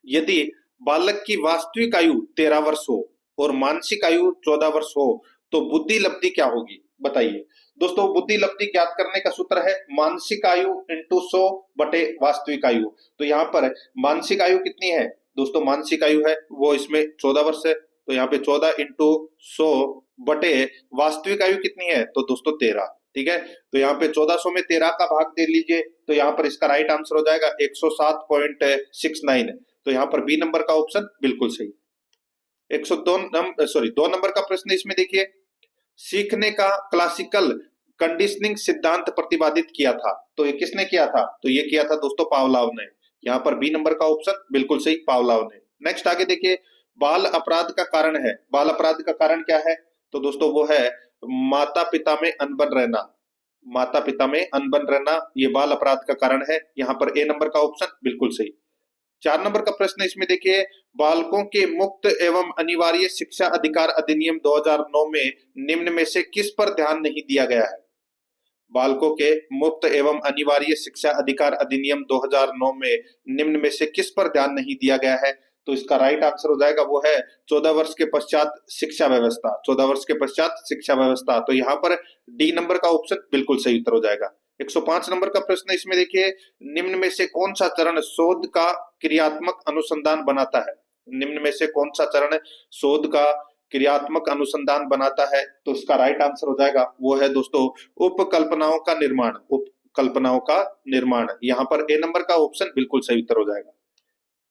यदि बालक की वास्तविक आयु 13 वर्ष हो और मानसिक आयु 14 वर्ष हो तो बुद्धि लब्धि क्या होगी? बताइए दोस्तों, बुद्धि लब्धि ज्ञात करने का सूत्र है मानसिक आयु इंटू 100 बटे वास्तविक आयु। तो यहाँ पर मानसिक आयु कितनी है दोस्तों? मानसिक आयु है वो इसमें 14 वर्ष है, तो यहाँ पे 14 इंटू 100 बटे वास्तविक आयु कितनी है? तो दोस्तों 13, ठीक है। तो यहाँ पे 1400 में 13 का भाग दे लीजिए, तो यहाँ पर इसका राइट आंसर हो जाएगा 107.69। तो यहाँ पर बी नंबर का ऑप्शन बिल्कुल सही। 2 नंबर का प्रश्न इसमें देखिए, सीखने का क्लासिकल कंडीशनिंग सिद्धांत प्रतिपादित किया था, तो ये किसने किया था? तो ये किया था दोस्तों पावलोव ने। यहाँ पर बी नंबर का ऑप्शन बिल्कुल सही, पावलोव ने। नेक्स्ट आगे देखिए, बाल अपराध का कारण है, बाल अपराध का कारण क्या है? तो दोस्तों वो है माता पिता में अनबन रहना, माता पिता में अनबन रहना ये बाल अपराध का कारण है। यहाँ पर ए नंबर का ऑप्शन बिल्कुल सही। 4 नंबर का प्रश्न इसमें देखिए, बालकों के मुक्त एवं अनिवार्य शिक्षा अधिकार अधिनियम 2009 में निम्न में से किस पर ध्यान नहीं दिया गया है? बालकों के मुक्त एवं अनिवार्य शिक्षा अधिकार अधिनियम 2009 में निम्न में से किस पर ध्यान नहीं दिया गया है? तो इसका राइट आंसर हो जाएगा वो है 14 वर्ष के पश्चात शिक्षा व्यवस्था, 14 वर्ष के पश्चात शिक्षा व्यवस्था। तो यहाँ पर डी नंबर का ऑप्शन बिल्कुल सही उत्तर हो जाएगा। 105 नंबर का प्रश्न इसमें देखिए, निम्न में से कौन सा चरण शोध का क्रियात्मक अनुसंधान बनाता है? निम्न में से कौन सा चरण शोध का क्रियात्मक अनुसंधान बनाता है? तो इसका राइट आंसर हो जाएगा वो है दोस्तों उपकल्पनाओं का निर्माण, उपकल्पनाओं का निर्माण। यहाँ पर ए नंबर का ऑप्शन बिल्कुल सही उत्तर हो जाएगा।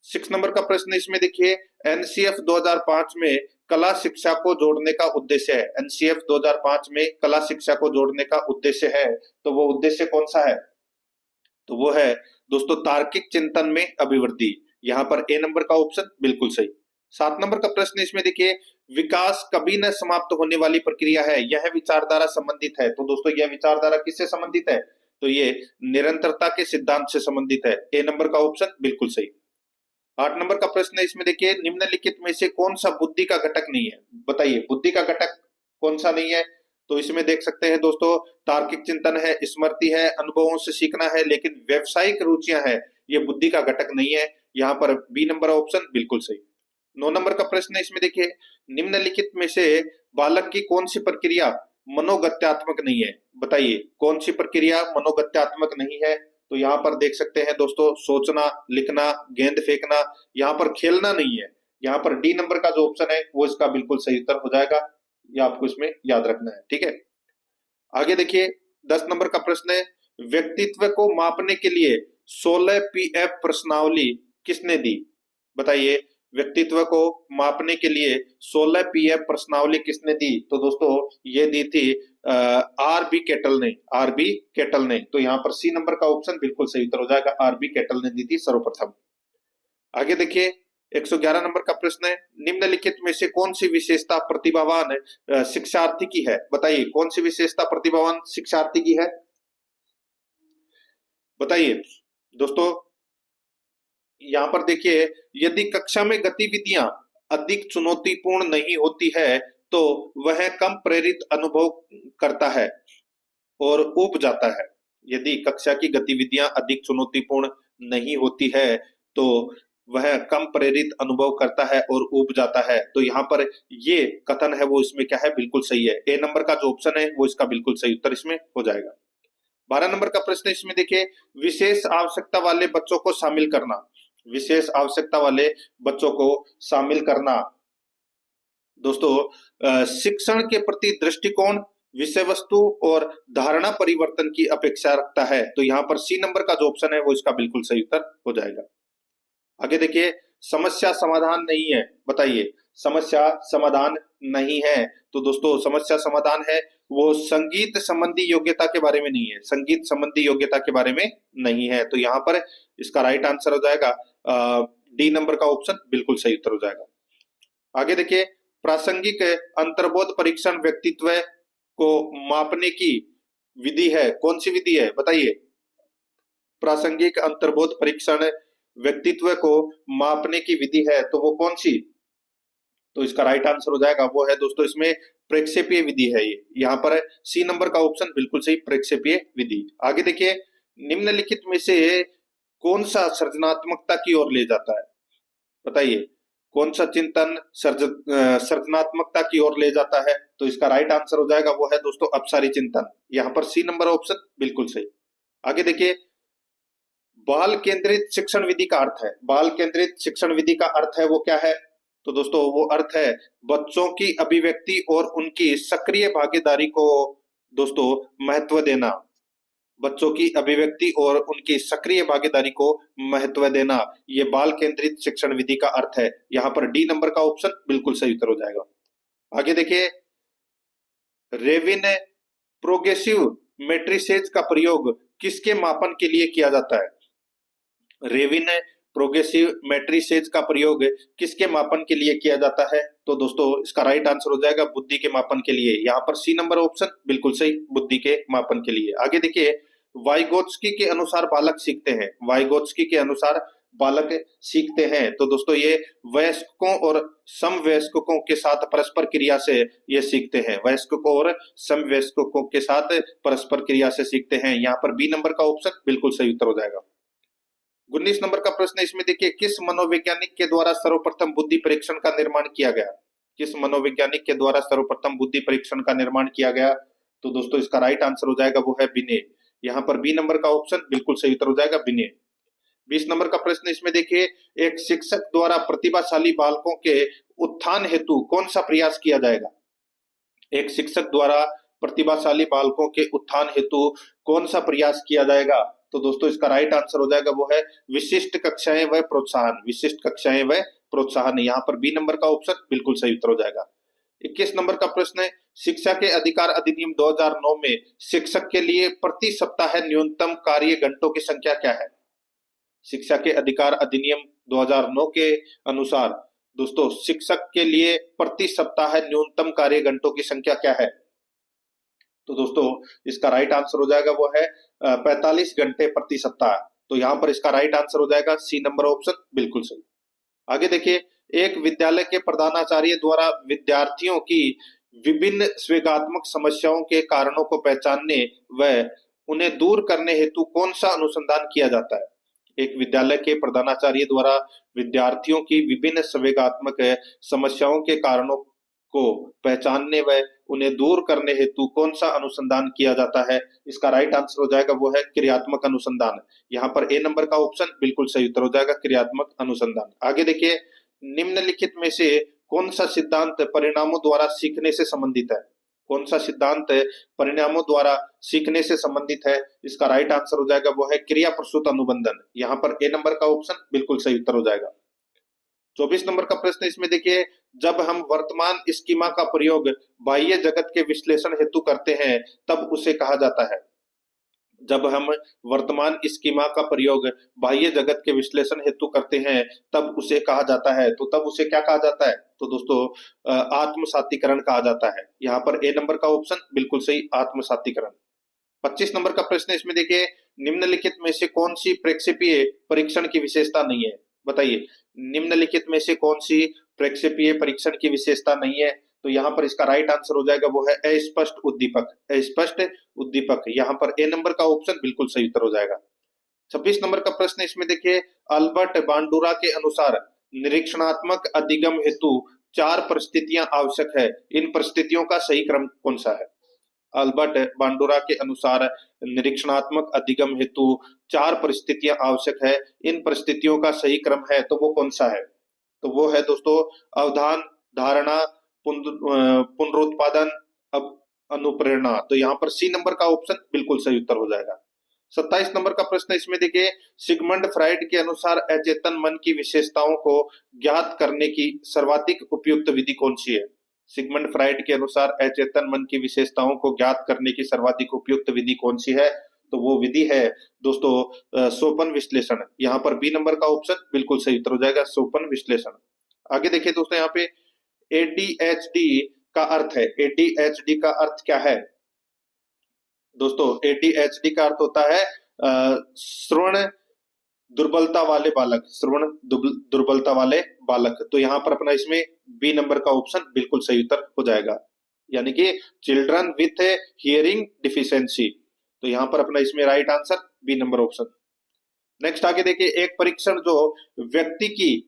6 नंबर का प्रश्न इसमें देखिए, एनसीएफ 2005 में कला शिक्षा को जोड़ने का उद्देश्य है, एनसीएफ 2005 में कला शिक्षा को जोड़ने का उद्देश्य है, तो वो उद्देश्य कौन सा है? तो वो है दोस्तों तार्किक चिंतन में अभिवृद्धि। यहाँ पर ए नंबर का ऑप्शन बिल्कुल सही। 7 नंबर का प्रश्न इसमें देखिए, विकास कभी न समाप्त होने वाली प्रक्रिया है, यह विचारधारा संबंधित है। तो दोस्तों यह विचारधारा किससे संबंधित है? तो ये निरंतरता के सिद्धांत से संबंधित है। ए नंबर का ऑप्शन बिल्कुल सही। 8 नंबर का प्रश्न है इसमें देखिए, निम्नलिखित में से कौन सा बुद्धि का घटक नहीं है? बताइए बुद्धि का घटक कौन सा नहीं है? तो इसमें देख सकते हैं दोस्तों तार्किक चिंतन है, स्मृति है, अनुभवों से सीखना है, लेकिन व्यवसायिक रुचियां है, ये बुद्धि का घटक नहीं है। यहाँ पर बी नंबर ऑप्शन बिल्कुल सही। 9 नंबर का प्रश्न है इसमें देखिए, निम्नलिखित में से बालक की कौन सी प्रक्रिया मनोगत्यात्मक नहीं है? बताइए कौन सी प्रक्रिया मनोगत्यात्मक नहीं है? तो यहाँ पर देख सकते हैं दोस्तों सोचना, लिखना, गेंद फेंकना, यहाँ पर खेलना नहीं है। यहाँ पर डी नंबर का जो ऑप्शन है वो इसका बिल्कुल सही उत्तर हो जाएगा, ये आपको इसमें याद रखना है, ठीक है। आगे देखिए 10 नंबर का प्रश्न है, व्यक्तित्व को मापने के लिए 16 पीएफ प्रश्नावली किसने दी? बताइए व्यक्तित्व को मापने के लिए 16 पीएफ प्रश्नावली किसने दी? तो दोस्तों ये दी थी आर बी केटल ने, आर बी केटल ने। तो यहाँ पर सी नंबर का ऑप्शन बिल्कुल सही उत्तर हो जाएगा, आर बी केटल ने दी थी सर्वप्रथम। आगे देखिए 111 नंबर का प्रश्न है, निम्नलिखित में से कौन सी विशेषता प्रतिभावान शिक्षार्थी की है? बताइए कौन सी विशेषता प्रतिभावान शिक्षार्थी की है? बताइए दोस्तों यहाँ पर देखिए, यदि कक्षा में गतिविधियां अधिक चुनौतीपूर्ण नहीं होती है तो वह कम प्रेरित अनुभव करता है और ऊब जाता है। यदि कक्षा की गतिविधियां अधिक चुनौतीपूर्ण नहीं होती है तो वह कम प्रेरित अनुभव करता है और ऊब जाता है। तो यहाँ पर ये कथन है वो इसमें क्या है, बिल्कुल सही है। ए नंबर का जो ऑप्शन है वो इसका बिल्कुल सही उत्तर इसमें हो जाएगा। 12 नंबर का प्रश्न इसमें देखिए, विशेष आवश्यकता वाले बच्चों को शामिल करना। विशेष आवश्यकता वाले बच्चों को शामिल करना दोस्तों, शिक्षण के प्रति दृष्टिकोण, विषय वस्तु और धारणा परिवर्तन की अपेक्षा रखता है। तो यहाँ पर सी नंबर का जो ऑप्शन है वो इसका बिल्कुल सही उत्तर हो जाएगा। आगे देखिए, समस्या समाधान नहीं है। बताइए, समस्या समाधान नहीं है। तो दोस्तों समस्या समाधान है वो संगीत संबंधी योग्यता के बारे में नहीं है, संगीत संबंधी योग्यता के बारे में नहीं है। तो यहाँ पर इसका राइट आंसर हो जाएगा डी नंबर का ऑप्शन बिल्कुल सही उत्तर हो जाएगा। आगे देखिए, प्रासंगिक अंतर्बोध परीक्षण व्यक्तित्व को मापने की विधि है। कौन सी विधि है बताइए? प्रासंगिक अंतर्बोध परीक्षण व्यक्तित्व को मापने की विधि है, तो वो कौन सी? तो इसका राइट आंसर हो जाएगा वो है दोस्तों इसमें प्रेक्षेपीय विधि है। ये यहाँ पर सी नंबर का ऑप्शन बिल्कुल सही, प्रेक्षेपीय विधि। आगे देखिए, निम्नलिखित में से कौन सा सृजनात्मकता की ओर ले जाता है? बताइए, कौन सा चिंतन सृजनात्मकता की ओर ले जाता है? तो इसका राइट आंसर हो जाएगा वो है दोस्तों अपसारी चिंतन। यहाँ पर सी नंबर ऑप्शन बिल्कुल सही। आगे देखिए, बाल केंद्रित शिक्षण विधि का अर्थ है। बाल केंद्रित शिक्षण विधि का अर्थ है वो क्या है? तो दोस्तों वो अर्थ है बच्चों की अभिव्यक्ति और उनकी सक्रिय भागीदारी को दोस्तों महत्व देना। बच्चों की अभिव्यक्ति और उनकी सक्रिय भागीदारी को महत्व देना, ये बाल केंद्रित शिक्षण विधि का अर्थ है। यहाँ पर डी नंबर का ऑप्शन बिल्कुल सही उत्तर हो जाएगा। आगे देखिए, रेविन प्रोग्रेसिव मैट्रिसेस का प्रयोग किसके मापन के लिए किया जाता है? रेविन प्रोग्रेसिव मैट्रिसेस का प्रयोग किसके मापन के लिए किया जाता है? तो दोस्तों इसका राइट आंसर हो जाएगा बुद्धि के मापन के लिए। यहाँ पर सी नंबर ऑप्शन बिल्कुल सही, बुद्धि के मापन के लिए। आगे देखिए, वाइगोत्स्की के अनुसार बालक सीखते हैं। वाइगोत्स्की के अनुसार बालक सीखते हैं। तो दोस्तों ये वयस्कों और समवयस्कों के साथ परस्पर क्रिया से ये सीखते हैं। वयस्कों और समवयस्कों के साथ परस्पर क्रिया से सीखते हैं। यहाँ पर बी नंबर का ऑप्शन बिल्कुल सही उत्तर हो जाएगा। 19 नंबर का प्रश्न इसमें देखिए, किस मनोवैज्ञानिक के द्वारा सर्वप्रथम बुद्धि परीक्षण का निर्माण किया गया? किस मनोवैज्ञानिक के द्वारा सर्वप्रथम बुद्धि परीक्षण का निर्माण किया गया? तो दोस्तों इसका राइट आंसर हो जाएगा वो है बिने। यहाँ पर बी नंबर का ऑप्शन बिल्कुल सही उत्तर हो जाएगा, बिने। 20 नंबर का प्रश्न इसमें देखिए, एक शिक्षक द्वारा प्रतिभाशाली बालकों के उत्थान हेतु कौन सा प्रयास किया जाएगा? एक शिक्षक द्वारा प्रतिभाशाली बालकों के उत्थान हेतु कौन सा प्रयास किया जाएगा? तो दोस्तों इसका राइट आंसर हो जाएगा वो है विशिष्ट कक्षाएं व प्रोत्साहन। विशिष्ट कक्षाएं व प्रोत्साहन, यहाँ पर बी नंबर का ऑप्शन बिल्कुल सही उत्तर हो जाएगा। 21 नंबर का प्रश्न है, शिक्षा के अधिकार अधिनियम 2009 में शिक्षक के लिए प्रति सप्ताह न्यूनतम कार्य घंटों की संख्या क्या है? शिक्षा के अधिकार अधिनियम 2009 के अनुसार दोस्तों शिक्षक के लिए प्रति सप्ताह न्यूनतम कार्य घंटों की संख्या क्या है? तो दोस्तों इसका राइट आंसर हो जाएगा वो है 45 घंटे प्रति सप्ताह। तो यहाँ पर इसका राइट आंसर हो जाएगा सी नंबर ऑप्शन बिल्कुल सही। आगे देखिए, एक विद्यालय के प्रधानाचार्य द्वारा विद्यार्थियों की विभिन्न स्वेगात्मक समस्याओं के कारणों को पहचानने व उन्हें दूर करने हेतु कौन सा अनुसंधान किया जाता है? एक विद्यालय के प्रधानाचार्य द्वारा विद्यार्थियों की विभिन्न संवेगात्मक समस्याओं के कारणों को पहचानने व उन्हें दूर करने हेतु कौन सा अनुसंधान किया जाता है? इसका राइट आंसर हो जाएगा वो है क्रियात्मक अनुसंधान। यहाँ पर ए नंबर का ऑप्शन बिल्कुल सही उत्तर हो जाएगा, क्रियात्मक अनुसंधान। आगे देखिए, निम्नलिखित में से कौन सा सिद्धांत परिणामों द्वारा सीखने से संबंधित है? कौन सा सिद्धांत परिणामों द्वारा सीखने से संबंधित है? इसका राइट आंसर हो जाएगा वो है क्रिया प्रसूत अनुबंधन। यहाँ पर ए नंबर का ऑप्शन बिल्कुल सही उत्तर हो जाएगा। 24 नंबर का प्रश्न इसमें देखिए, जब हम वर्तमान स्कीमा का प्रयोग बाह्य जगत के विश्लेषण हेतु करते हैं तब उसे कहा जाता है। जब हम वर्तमान स्कीमा का प्रयोग बाह्य जगत के विश्लेषण हेतु करते हैं तब उसे कहा जाता है। तो तब उसे क्या कहा जाता है? तो दोस्तों आत्मसातीकरण कहा जाता है। यहाँ पर ए नंबर का ऑप्शन बिल्कुल सही, आत्मसातीकरण। 25 नंबर का प्रश्न इसमें देखिए, निम्नलिखित में से कौन सी प्रेक्षेपीय परीक्षण की विशेषता नहीं है? बताइए, निम्नलिखित में से कौन सी प्रेक्षेपीय परीक्षण की विशेषता नहीं है? तो यहाँ पर इसका राइट आंसर हो जाएगा वो है अस्पष्ट उद्दीपक। अस्पष्ट उद्दीपक, यहाँ पर ए नंबर का ऑप्शन बिल्कुल सही उत्तर हो जाएगा। 26 नंबर का प्रश्न इसमें देखिए, अल्बर्ट बांडुरा के अनुसार निरीक्षणात्मक अधिगम हेतु 4 परिस्थितियां आवश्यक है, इन परिस्थितियों का सही क्रम कौन सा है? अल्बर्ट बांडुरा के अनुसार निरीक्षणात्मक अधिगम हेतु 4 परिस्थितियां आवश्यक है, इन परिस्थितियों का सही क्रम है तो वो कौन सा है? तो वो है दोस्तों, अवधान, धारणा, पुनरुत्पादन, अब अनुप्रेरणा। तो यहाँ पर सी नंबर का ऑप्शन बिल्कुल सही उत्तर हो जाएगा। 27 नंबर का प्रश्न इसमें देखिए, सिगमंड फ्राइड के अनुसार अचेतन मन की विशेषताओं को ज्ञात करने की सर्वाधिक उपयुक्त विधि कौन सी है? सिगमंड फ्राइड के अनुसार अचेतन मन की विशेषताओं को ज्ञात करने की सर्वाधिक उपयुक्त विधि कौन सी है? तो वो विधि है दोस्तों सोपन विश्लेषण। यहाँ पर बी नंबर का ऑप्शन बिल्कुल सही उत्तर हो जाएगा, सोपन विश्लेषण। आगे देखिए दोस्तों, यहाँ पे एडीएचडी का अर्थ है, एडीएचडी का अर्थ क्या है दोस्तों? एडीएचडी का अर्थ होता है श्रवण दुर्बलता वाले बालक, श्रवण दुर्बलता वाले बालक। तो यहाँ पर अपना इसमें बी नंबर का ऑप्शन बिल्कुल सही उत्तर हो जाएगा, यानी कि चिल्ड्रन विथ हियरिंग डिफिशियंसी। तो यहाँ पर अपना इसमें right answer B number option. Next आगे देखिए, एक परीक्षण जो व्यक्ति की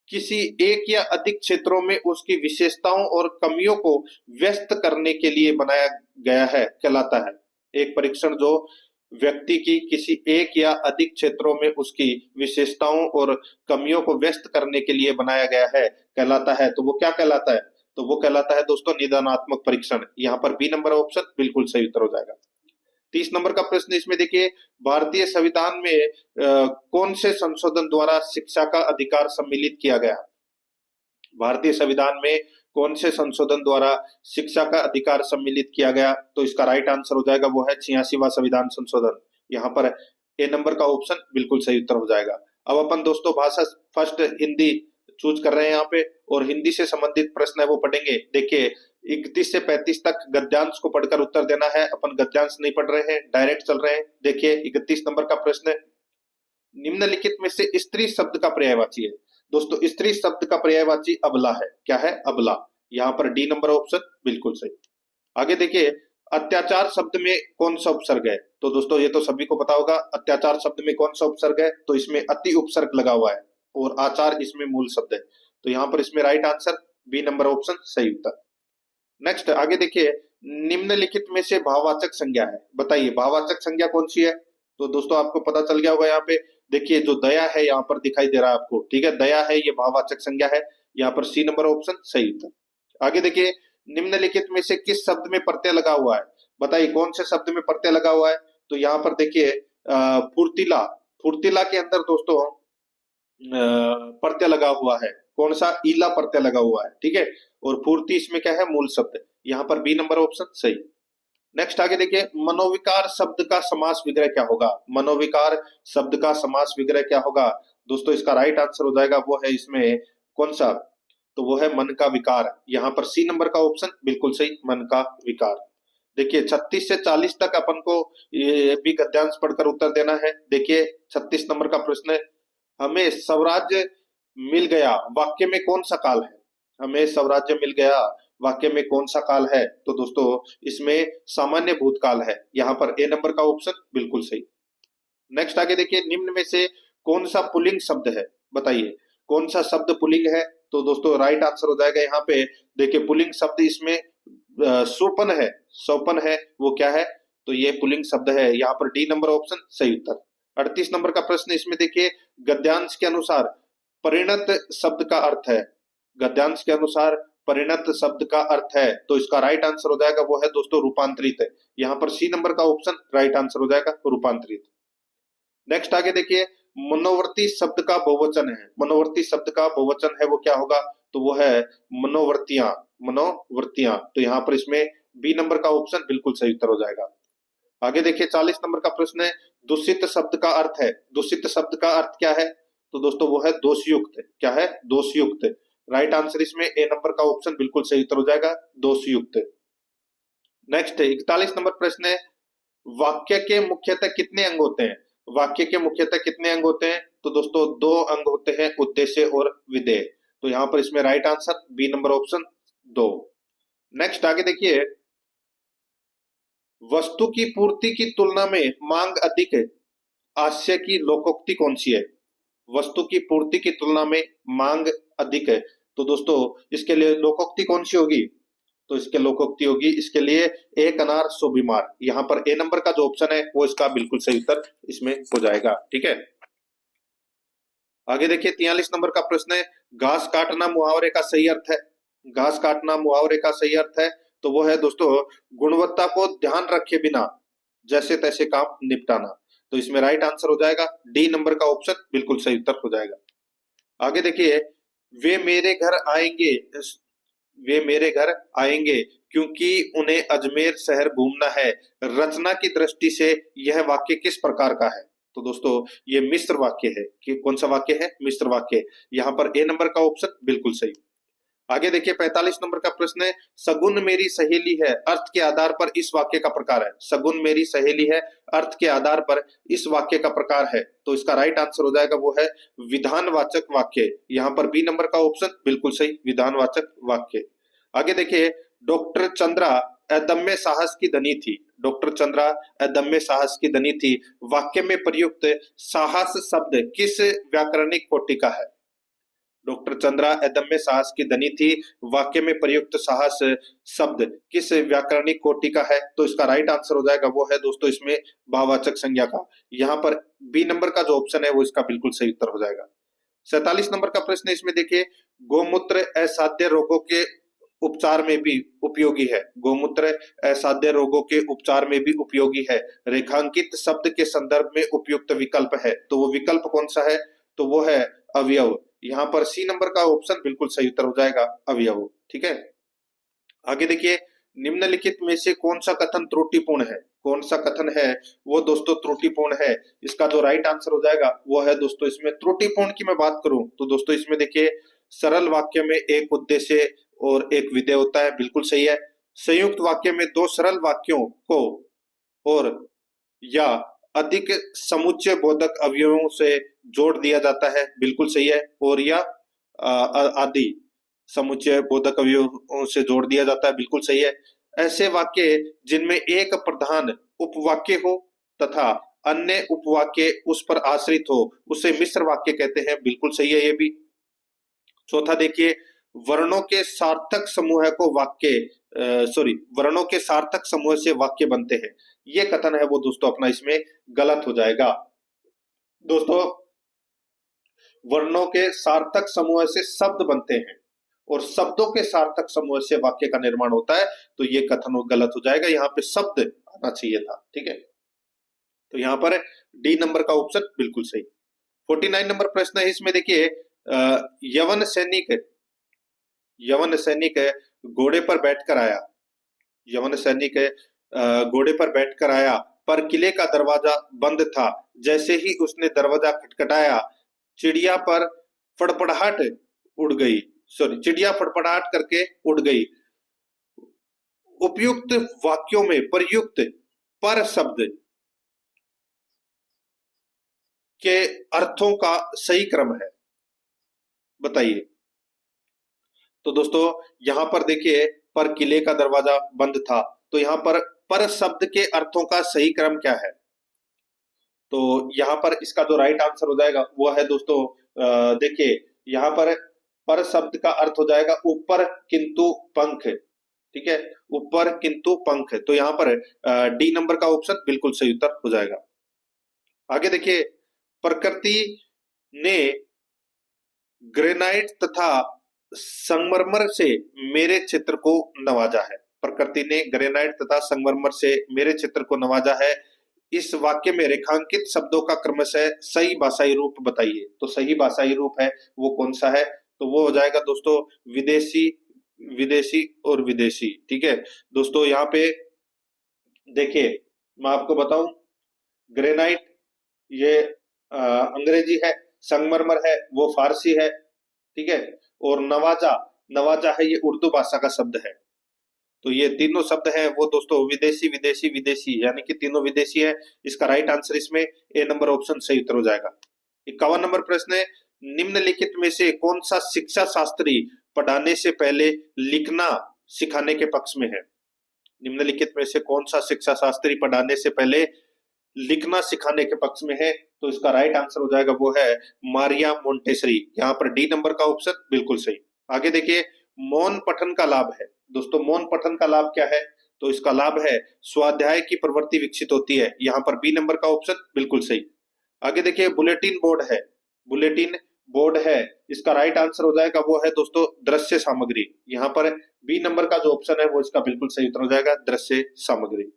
किसी एक या अधिक क्षेत्रों में उसकी विशेषताओं और कमियों को व्यस्त करने के लिए बनाया गया है कहलाता है। एक परीक्षण जो व्यक्ति की किसी एक या अधिक क्षेत्रों में उसकी विशेषताओं और कमियों को व्यस्त करने के लिए बनाया गया है कहलाता है। तो वो क्या कहलाता है? तो वो कहलाता है दोस्तों निदानात्मक परीक्षण। यहाँ पर बी नंबर ऑप्शन बिल्कुल सही उत्तर हो जाएगा। 30 नंबर का प्रश्न इसमें देखिए, भारतीय संविधान में कौन से संशोधन द्वारा शिक्षा का अधिकार सम्मिलित किया गया? भारतीय संविधान में कौन से संशोधन द्वारा शिक्षा का अधिकार सम्मिलित किया गया? तो इसका राइट आंसर हो जाएगा, वो है 86वां संविधान संशोधन। यहाँ पर ए नंबर का ऑप्शन बिल्कुल सही उत्तर हो जाएगा। अब अपन दोस्तों भाषा फर्स्ट हिंदी चूज कर रहे हैं यहाँ पे, और हिंदी से संबंधित प्रश्न है वो पढ़ेंगे। देखिए 31 से 35 तक गद्यांश को पढ़कर उत्तर देना है। अपन गद्यांश नहीं पढ़ रहे हैं, डायरेक्ट चल रहे हैं। देखिए 31 नंबर का प्रश्न, निम्नलिखित में से स्त्री शब्द का पर्यायवाची है। दोस्तों स्त्री शब्द का पर्यायवाची अबला है। क्या है? अबला। यहाँ पर डी नंबर ऑप्शन बिल्कुल सही। आगे देखिए, अत्याचार शब्द में कौन सा उपसर्ग है? तो दोस्तों ये तो सभी को पता होगा, अत्याचार शब्द में कौन सा उपसर्ग है? तो इसमें अति उपसर्ग लगा हुआ है और आचार इसमें मूल शब्द है। तो यहाँ पर इसमें right answer B number option सही उत्तर। नेक्स्ट आगे देखिए, निम्नलिखित में से भाववाचक संज्ञा है, बताइए भाववाचक संज्ञा कौन सी है? तो दोस्तों आपको पता चल गया होगा, यहाँ पे देखिए जो दया है यहाँ पर दिखाई दे रहा है आपको, ठीक है, दया है, ये भाववाचक संज्ञा है। यहाँ पर सी नंबर ऑप्शन सही उत्तर। आगे देखिए, निम्नलिखित में से किस शब्द में प्रत्यय लगा हुआ है? बताइए कौन से शब्द में प्रत्यय लगा हुआ है? तो यहाँ पर देखिए फुर्तीला, फुर्तीला के अंदर दोस्तों प्रत्यय लगा हुआ है, कौन सा? ईला प्रत्यय लगा हुआ है, ठीक है। और फूर्ति इसमें क्या है? मूल शब्द। यहाँ पर बी नंबर ऑप्शन सही। नेक्स्ट आगे देखिए, मनोविकार शब्द का समास विग्रह क्या होगा? मनोविकार शब्द का समास विग्रह क्या होगा? दोस्तों इसका राइट आंसर हो जाएगा, वो है इसमें कौन सा? तो वो है मन का विकार। यहाँ पर सी नंबर का ऑप्शन बिल्कुल सही, मन का विकार। देखिए 36 से 40 तक अपन को ये भी गद्यांश पढ़कर उत्तर देना है। देखिए 36 नंबर का प्रश्न है, हमें स्वराज्य मिल गया वाक्य में कौन सा काल है? हमें स्वराज्य मिल गया वाक्य में कौन सा काल है? तो दोस्तों इसमें सामान्य भूतकाल है। यहाँ पर ए नंबर का ऑप्शन बिल्कुल सही। नेक्स्ट आगे देखिए, निम्न में से कौन सा पुल्लिंग शब्द है? बताइए कौन सा शब्द पुल्लिंग है? तो दोस्तों राइट आंसर हो जाएगा यहाँ पे, देखिए पुल्लिंग शब्द इसमें सोपन है, सोपन है, वो क्या है? तो ये पुल्लिंग शब्द है। यहाँ पर डी नंबर ऑप्शन सही उत्तर। 38 नंबर का प्रश्न इसमें देखिए, गद्यांश के अनुसार परिणत शब्द का अर्थ है। गद्यांश के अनुसार परिणत शब्द का अर्थ है, तो इसका राइट आंसर हो जाएगा, वो है दोस्तों रूपांतरित है। यहाँ पर सी नंबर का ऑप्शन राइट आंसर हो जाएगा, रूपांतरित। नेक्स्ट आगे देखिए, मनोवर्ती शब्द का बहुवचन है। मनोवर्ती शब्द का बहुवचन है वो क्या होगा? तो वो है मनोवर्तियां, मनोवर्तियां। तो यहाँ पर इसमें बी नंबर का ऑप्शन बिल्कुल सही उत्तर हो जाएगा। आगे देखिए 40 नंबर का प्रश्न है, दूषित शब्द का अर्थ है। दूषित शब्द का अर्थ क्या है? तो दोस्तों वो है दोषयुक्त। क्या है? दोषयुक्त। राइट आंसर इसमें ए नंबर का ऑप्शन बिल्कुल सही उत्तर हो जाएगा, दोषयुक्त। नेक्स्ट 41 नंबर प्रश्न है, वाक्य के मुख्यतः कितने अंग होते हैं? वाक्य के मुख्यतः कितने अंग होते हैं? तो दोस्तों दो अंग होते हैं, उद्देश्य और विधेय। तो यहाँ पर इसमें right answer B number option 2। Next आगे देखिए, वस्तु की पूर्ति की तुलना में मांग अधिक आशय की लोकोक्ति कौन सी है? वस्तु की पूर्ति की तुलना में मांग अधिक है। तो दोस्तों इसके लिए लोकोक्ति कौन सी होगी? तो इसके लोकोक्ति होगी इसके लिए, एक अनार सौ बीमार। यहाँ पर ए नंबर का जो ऑप्शन है वो इसका बिल्कुल सही उत्तर इसमें हो जाएगा। ठीक है, आगे देखिए 43 नंबर का प्रश्न है, घास काटना मुहावरे का सही अर्थ है। घास काटना मुहावरे का सही अर्थ है तो वो है दोस्तों, गुणवत्ता को ध्यान रखे बिना जैसे तैसे काम निपटाना। तो इसमें राइट आंसर हो जाएगा डी नंबर का ऑप्शन बिल्कुल सही उत्तर हो जाएगा। आगे देखिए, वे मेरे घर आएंगे, वे मेरे घर आएंगे क्योंकि उन्हें अजमेर शहर घूमना है। रचना की दृष्टि से यह वाक्य किस प्रकार का है? तो दोस्तों ये मिश्र वाक्य है। कि कौन सा वाक्य है? मिश्र वाक्य। यहाँ पर ए नंबर का ऑप्शन बिल्कुल सही। आगे देखिए 45 नंबर का प्रश्न है, सगुन मेरी सहेली है, अर्थ के आधार पर इस वाक्य का प्रकार है। सगुन मेरी सहेली है, अर्थ के आधार पर इस वाक्य का प्रकार है। तो इसका राइट आंसर हो जाएगा वो है विधानवाचक वाक्य। यहाँ पर बी नंबर का ऑप्शन बिल्कुल सही, विधानवाचक वाक्य। आगे देखिए, डॉक्टर चंद्रा अदम्य साहस की धनी थी। डॉक्टर चंद्रा अदम्य साहस की धनी थी। वाक्य में प्रयुक्त साहस शब्द किस व्याकरणिक कोटि का है? डॉक्टर चंद्रा अदम्य साहस की धनी थी। वाक्य में प्रयुक्त साहस शब्द किस व्याकरणिक कोटि का है? तो इसका राइट आंसर हो जाएगा वो है दोस्तों इसमें भाववाचक संज्ञा का। यहाँ पर बी नंबर का जो ऑप्शन है वो इसका बिल्कुल सही उत्तर हो जाएगा। 47 नंबर का प्रश्न है, इसमें देखिए, गोमूत्र असाध्य रोगों के उपचार में भी उपयोगी है। गोमूत्र असाध्य रोगों के उपचार में भी उपयोगी है। रेखांकित शब्द के संदर्भ में उपयुक्त विकल्प है। तो वो विकल्प कौन सा है? तो वो है अवयव। यहाँ पर सी नंबर का ऑप्शन बिल्कुल सही उत्तर हो जाएगा, अवयव। ठीक है, आगे देखिए, निम्नलिखित में से कौन सा कथन त्रुटिपूर्ण है? कौन सा कथन है वो दोस्तों त्रुटिपूर्ण है? इसका जो राइट आंसर हो जाएगा वो है दोस्तों, इसमें त्रुटिपूर्ण की मैं बात करूं तो दोस्तों इसमें देखिए, सरल वाक्य में एक उद्देश्य और एक विधेय होता है, बिल्कुल सही है। संयुक्त वाक्य में दो सरल वाक्यों को और या अधिक समुच्चय बोधक अवयवों से जोड़ दिया जाता है, बिल्कुल सही है। और या आदि समुच्चय बोधक अवयवों से जोड़ दिया जाता है, बिल्कुल सही है। ऐसे वाक्य जिनमें एक प्रधान उपवाक्य हो तथा अन्य उपवाक्य उस पर आश्रित हो उसे मिश्र वाक्य कहते हैं, बिल्कुल सही है ये भी। चौथा देखिए, वर्णों के सार्थक समूह को वाक्य वर्णों के सार्थक समूह से वाक्य बनते हैं। ये कथन है वो दोस्तों अपना इसमें गलत हो जाएगा। दोस्तों वर्णों के सार्थक समूह से शब्द बनते हैं और शब्दों के सार्थक समूह से वाक्य का निर्माण होता है, तो ये कथन गलत हो जाएगा। यहाँ पे शब्द आना चाहिए था। ठीक है, तो यहाँ पर डी नंबर का ऑप्शन बिल्कुल सही। 49 नंबर प्रश्न है, इसमें देखिए, यवन सैनिक घोड़े पर बैठकर आया। यवन सैनिक घोड़े पर बैठकर आया पर किले का दरवाजा बंद था। जैसे ही उसने दरवाजा खटखटाया चिड़िया पर फड़फड़ाहट उड़ गई, चिड़िया फड़फड़ाहट करके उड़ गई। उपयुक्त वाक्यों में प्रयुक्त पर शब्द के अर्थों का सही क्रम है, बताइए। तो दोस्तों यहां पर देखिए, पर किले का दरवाजा बंद था, तो यहां पर शब्द के अर्थों का सही क्रम क्या है? तो यहां पर इसका जो राइट आंसर हो जाएगा वो है दोस्तों, देखिए यहां पर शब्द का अर्थ हो जाएगा ऊपर किंतु पंख। ठीक है, ऊपर किंतु पंख। तो यहाँ पर डी नंबर का ऑप्शन बिल्कुल सही उत्तर हो जाएगा। आगे देखिए, प्रकृति ने ग्रेनाइट तथा संगमरमर से मेरे चित्र को नवाजा है। प्रकृति ने ग्रेनाइट तथा संगमरमर से मेरे चित्र को नवाजा है। इस वाक्य में रेखांकित शब्दों का क्रमशः सही भाषाई रूप बताइए। तो सही भाषाई रूप है वो कौन सा है? तो वो हो जाएगा दोस्तों विदेशी, विदेशी और विदेशी। ठीक है दोस्तों, यहाँ पे देखिए मैं आपको बताऊं, ग्रेनाइट ये अंग्रेजी है, संगमरमर है वो फारसी है। ठीक है, और नवाजा, नवाजा है ये उर्दू भाषा का शब्द है। तो ये तीनों शब्द हैं वो दोस्तों विदेशी विदेशी विदेशी, यानी कि तीनों विदेशी है। इसका राइट आंसर इसमें ए नंबर ऑप्शन सही उत्तर हो जाएगा। 51 नंबर प्रश्न है, निम्नलिखित में से कौन सा शिक्षा शास्त्री पढ़ाने से पहले लिखना सिखाने के पक्ष में है? निम्नलिखित में से कौन सा शिक्षा शास्त्री पढ़ाने से पहले लिखना सिखाने के पक्ष में है, तो इसका राइट आंसर हो जाएगा वो है मारिया मोंटेसरी। यहाँ पर डी नंबर का ऑप्शन बिल्कुल सही। आगे देखिए, मौन पठन का लाभ है। दोस्तों मौन पठन का लाभ क्या है? तो इसका लाभ है स्वाध्याय की प्रवृत्ति विकसित होती है। यहाँ पर बी नंबर का ऑप्शन बिल्कुल सही। आगे देखिए, बुलेटिन बोर्ड है। बुलेटिन बोर्ड है, इसका राइट आंसर हो जाएगा वो है दोस्तों दृश्य सामग्री। यहाँ पर बी नंबर का जो ऑप्शन है वो इसका बिल्कुल सही उत्तर हो जाएगा, दृश्य सामग्री।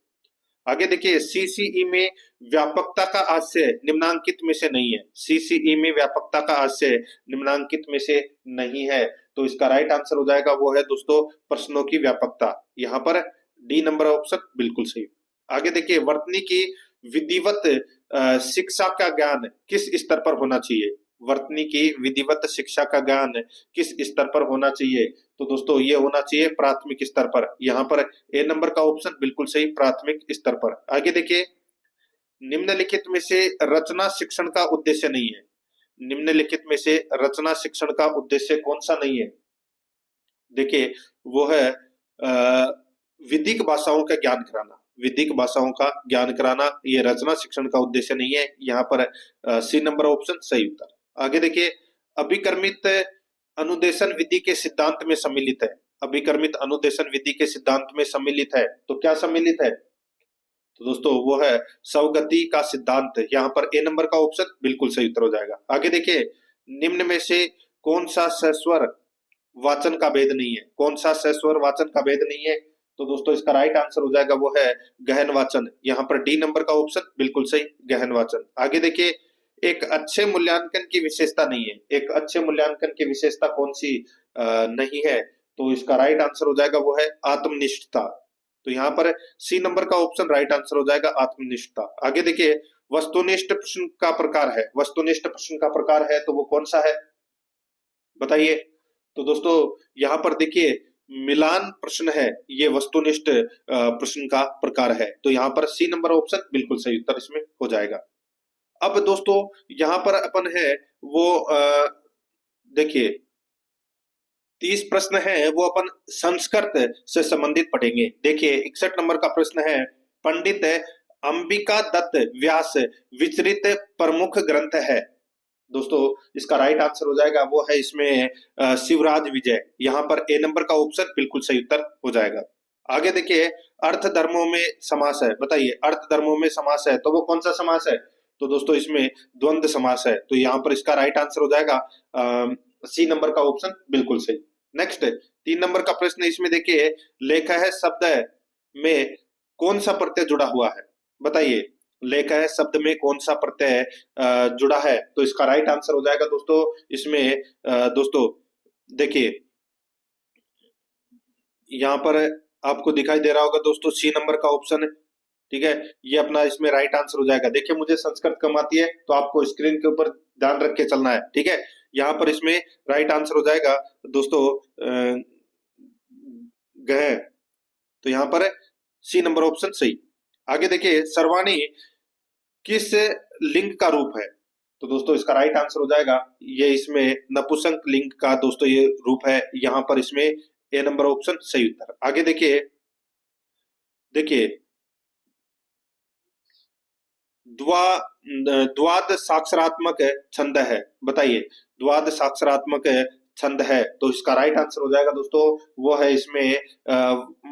आगे देखिए, सीसीई में व्यापकता का आशय निम्नांकित में से नहीं है। सीसीई में व्यापकता का आशय निम्नांकित में से नहीं है, तो इसका राइट आंसर हो जाएगा वो है दोस्तों प्रश्नों की व्यापकता। यहाँ पर डी नंबर ऑप्शन बिल्कुल सही। आगे देखिए, वर्तनी की विधिवत शिक्षा का ज्ञान किस स्तर पर होना चाहिए? वर्तनी की विधिवत शिक्षा का ज्ञान किस स्तर पर होना चाहिए? तो दोस्तों ये होना चाहिए प्राथमिक स्तर पर। यहाँ पर ए नंबर का ऑप्शन बिल्कुल सही, प्राथमिक स्तर पर। आगे देखिए, निम्नलिखित में से रचना शिक्षण का उद्देश्य नहीं है। निम्नलिखित में से रचना शिक्षण का उद्देश्य कौन सा नहीं है? देखिए, वो है विधिक भाषाओं का ज्ञान कराना। विधिक भाषाओं का ज्ञान कराना ये रचना शिक्षण का उद्देश्य नहीं है। यहाँ पर सी नंबर ऑप्शन सही उत्तर। आगे देखिए, अभिकर्मित अनुदेशन विधि के सिद्धांत में सम्मिलित है। अभिकर्मित अनुदेशन विधि के सिद्धांत में सम्मिलित है, तो क्या सम्मिलित है? तो दोस्तों वो है स्वगति का सिद्धांत। यहाँ पर ए नंबर का ऑप्शन बिल्कुल सही उत्तर हो जाएगा। आगे देखिए, निम्न में से कौन सा सस्वर वाचन का भेद नहीं है? कौन सा सस्वर वाचन का भेद नहीं है? तो दोस्तों इसका राइट आंसर हो जाएगा वो है गहन वाचन। यहाँ पर डी नंबर का ऑप्शन बिल्कुल सही, गहन वाचन। आगे देखिए, एक अच्छे मूल्यांकन की विशेषता नहीं है। एक अच्छे मूल्यांकन की विशेषता कौन सी नहीं है? तो इसका राइट आंसर हो जाएगा वो है आत्मनिष्ठता। तो यहाँ पर सी नंबर का ऑप्शन राइट आंसर हो जाएगा आत्मनिष्ठता। आगे देखिए, वस्तुनिष्ठ प्रश्न का प्रकार है। वस्तुनिष्ठ प्रश्न का प्रकार है तो वो कौन सा है बताइए? तो दोस्तों यहाँ पर देखिए, मिलान प्रश्न है, ये वस्तुनिष्ठ प्रश्न का प्रकार है। तो यहाँ पर सी नंबर ऑप्शन बिल्कुल सही उत्तर इसमें हो जाएगा। अब दोस्तों यहाँ पर अपन है वो देखिए 30 प्रश्न है वो अपन संस्कृत से संबंधित पढ़ेंगे। देखिए 61 नंबर का प्रश्न है, पंडित अंबिका दत्त व्यास विचरित प्रमुख ग्रंथ है। दोस्तों इसका राइट आंसर हो जाएगा वो है इसमें शिवराज विजय। यहाँ पर ए नंबर का ऑप्शन बिल्कुल सही उत्तर हो जाएगा। आगे देखिए, अर्थ धर्मों में समास है। बताइए, अर्थ धर्मों में समास है तो वो कौन सा समास है? तो दोस्तों इसमें द्वंद्व समास है। तो यहाँ पर इसका राइट आंसर हो जाएगा सी नंबर का ऑप्शन बिल्कुल सही। नेक्स्ट 3 नंबर का प्रश्न, इसमें देखिए, लेख है शब्द में कौन सा प्रत्यय जुड़ा हुआ है? बताइए, लेख है शब्द में कौन सा प्रत्यय जुड़ा है? तो इसका राइट आंसर हो जाएगा दोस्तों इसमें दोस्तों देखिए, यहाँ पर आपको दिखाई दे रहा होगा दोस्तों सी नंबर का ऑप्शन। ठीक है, ये अपना इसमें राइट आंसर हो जाएगा। देखिए मुझे संस्कृत कम आती है तो आपको स्क्रीन के ऊपर ध्यान रख के चलना है। ठीक है, यहाँ पर इसमें राइट आंसर हो जाएगा दोस्तों गह। तो यहाँ पर सी नंबर ऑप्शन सही। आगे देखिए, सर्वाणी किस लिंग का रूप है? तो दोस्तों इसका राइट आंसर हो जाएगा ये इसमें नपुंसक लिंग का दोस्तों ये रूप है। यहाँ पर इसमें ए नंबर ऑप्शन सही उत्तर। आगे देखिए, द्वाद साक्षरात्मक छंद है। बताइए, द्वाद साक्षरात्मक छंद है तो इसका राइट आंसर हो जाएगा दोस्तों वो है इसमें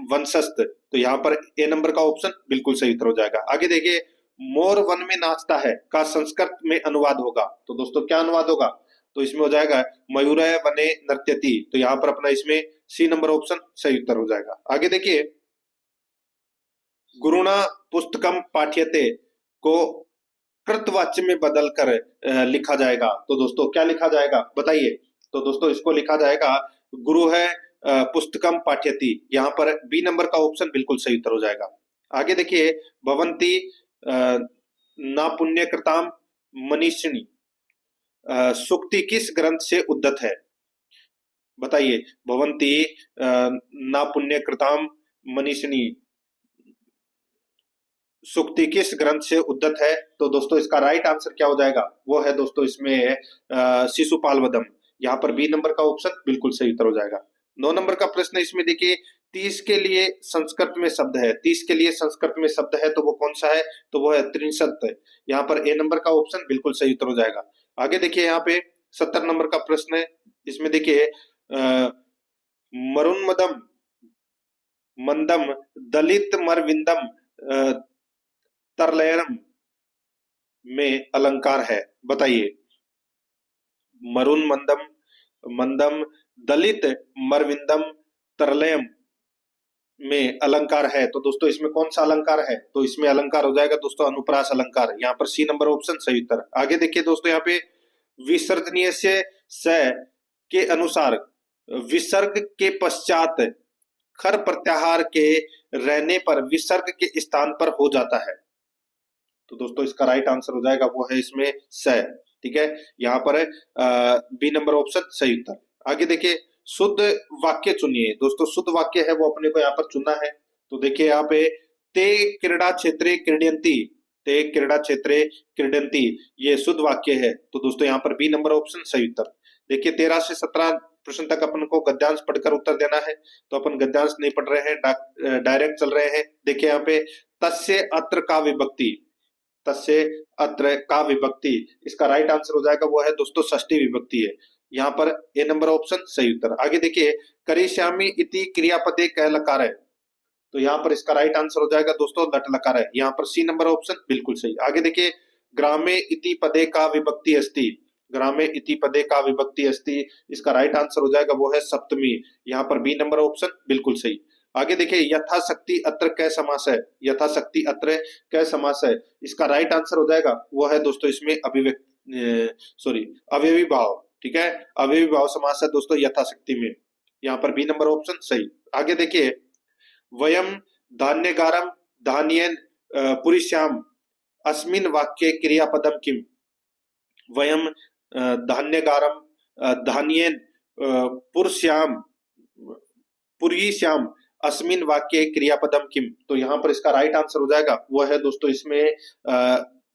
वंशस्थ। तो यहाँ पर ए नंबर का ऑप्शन बिल्कुल सही उत्तर हो जाएगा। आगे देखिए, मोर वन में नाचता है का संस्कृत में अनुवाद होगा। तो दोस्तों क्या अनुवाद होगा? तो इसमें हो जाएगा मयूर वने नृत्यति। तो यहाँ पर अपना इसमें सी नंबर ऑप्शन सही उत्तर हो जाएगा। आगे देखिए, गुरुणा पुस्तकम पाठ्यते को कृतवाच्य में बदल कर लिखा जाएगा। तो दोस्तों क्या लिखा जाएगा बताइए? तो दोस्तों इसको लिखा जाएगा गुरु है पुस्तकम पाठ्यति। यहाँ पर बी नंबर का ऑप्शन बिल्कुल सही उत्तर हो जाएगा। आगे देखिए, भवंती ना पुण्यकृताम मनीषिणी सुक्ति किस ग्रंथ से उद्धत है? बताइए, भवंती ना पुण्यकृताम मनीषिणी सुक्ति किस ग्रंथ से उद्धत है? तो दोस्तों इसका राइट आंसर क्या हो जाएगा? वो है दोस्तों इसमें शिशुपाल वधम। यहाँ पर बी नंबर का ऑप्शन बिल्कुल सही उत्तर हो जाएगा। 9 नंबर का प्रश्न इसमें देखिए, 30 के लिए संस्कृत में शब्द है, 30 के लिए संस्कृत में शब्द है तो वो कौन सा है, तो वो है त्रिंशत। यहाँ पर ए नंबर का ऑप्शन बिल्कुल सही उत्तर हो जाएगा। आगे देखिए यहाँ पे 70 नंबर का प्रश्न है। इसमें देखिए मरुन्मदम मंदम दलित मरविंदम तरलयनम में अलंकार है, बताइए। मरुन मंदम मंदम दलित मरविंदम तरलयम में अलंकार है, तो दोस्तों इसमें कौन सा अलंकार है, तो इसमें अलंकार हो जाएगा दोस्तों अनुप्रास अलंकार। यहाँ पर सी नंबर ऑप्शन सही उत्तर। आगे देखिए दोस्तों यहाँ पे विसर्जनीय से स के अनुसार विसर्ग के पश्चात खर प्रत्याहार के रहने पर विसर्ग के स्थान पर हो जाता है, तो दोस्तों इसका राइट आंसर हो जाएगा वो है इसमें स। ठीक है, यहाँ पर बी नंबर ऑप्शन सही उत्तर। आगे देखिए शुद्ध वाक्य चुनिए दोस्तों, शुद्ध वाक्य है वो अपने को यहाँ पर चुनना है। तो देखिए यहाँ पे ते क्रीड़ा क्षेत्रे क्रीडयन्ति, ते क्रीड़ा क्षेत्रे क्रीडयन्ति, ये शुद्ध वाक्य है, तो दोस्तों यहाँ पर बी नंबर ऑप्शन सही उत्तर। देखिए 13 से 17 प्रश्न तक अपन को गद्यांश पढ़कर उत्तर देना है, तो अपन गद्यांश नहीं पढ़ रहे हैं, डायरेक्ट चल रहे हैं। देखिए यहाँ पे तस्य अत्र का विभक्ति, तस्य अत्र का विभक्ति, इसका राइट आंसर हो जाएगा वो है दोस्तों षष्ठी विभक्ति है, यहाँ पर ए नंबर ऑप्शन सही उत्तर। आगे देखिए करिष्यामि इति क्रियापदे कह लकार है, तो यहाँ पर इसका राइट आंसर हो जाएगा दोस्तों लट लकार है, यहाँ पर सी नंबर ऑप्शन बिल्कुल सही। आगे देखिए ग्रामे इति पदे का विभक्ति अस्ति, ग्रामे इति पदे का विभक्ति अस्ति, इसका राइट आंसर हो जाएगा वो है सप्तमी, यहाँ पर बी नंबर ऑप्शन बिल्कुल सही। आगे देखिए यथाशक्ति अत्र कै समास है, यथाशक्ति अत्र कै समास है, इसका राइट आंसर हो जाएगा वो है दोस्तों इसमें अवयवी भाव। ठीक है, अवयवी भाव समास है दोस्तों यथाशक्ति में, यहाँ पर बी नंबर ऑप्शन सही। आगे देखिए वयम धान्यगारम धान्येन पुरिश्याम अस्मिन वाक्ये क्रियापदम किम, वयम धान्यगारम धान्येन पुरिश्याम पुरिश्याम अस्मिन वाक्ये क्रियापदम किम, तो यहाँ पर इसका राइट आंसर हो जाएगा वो है दोस्तों इसमें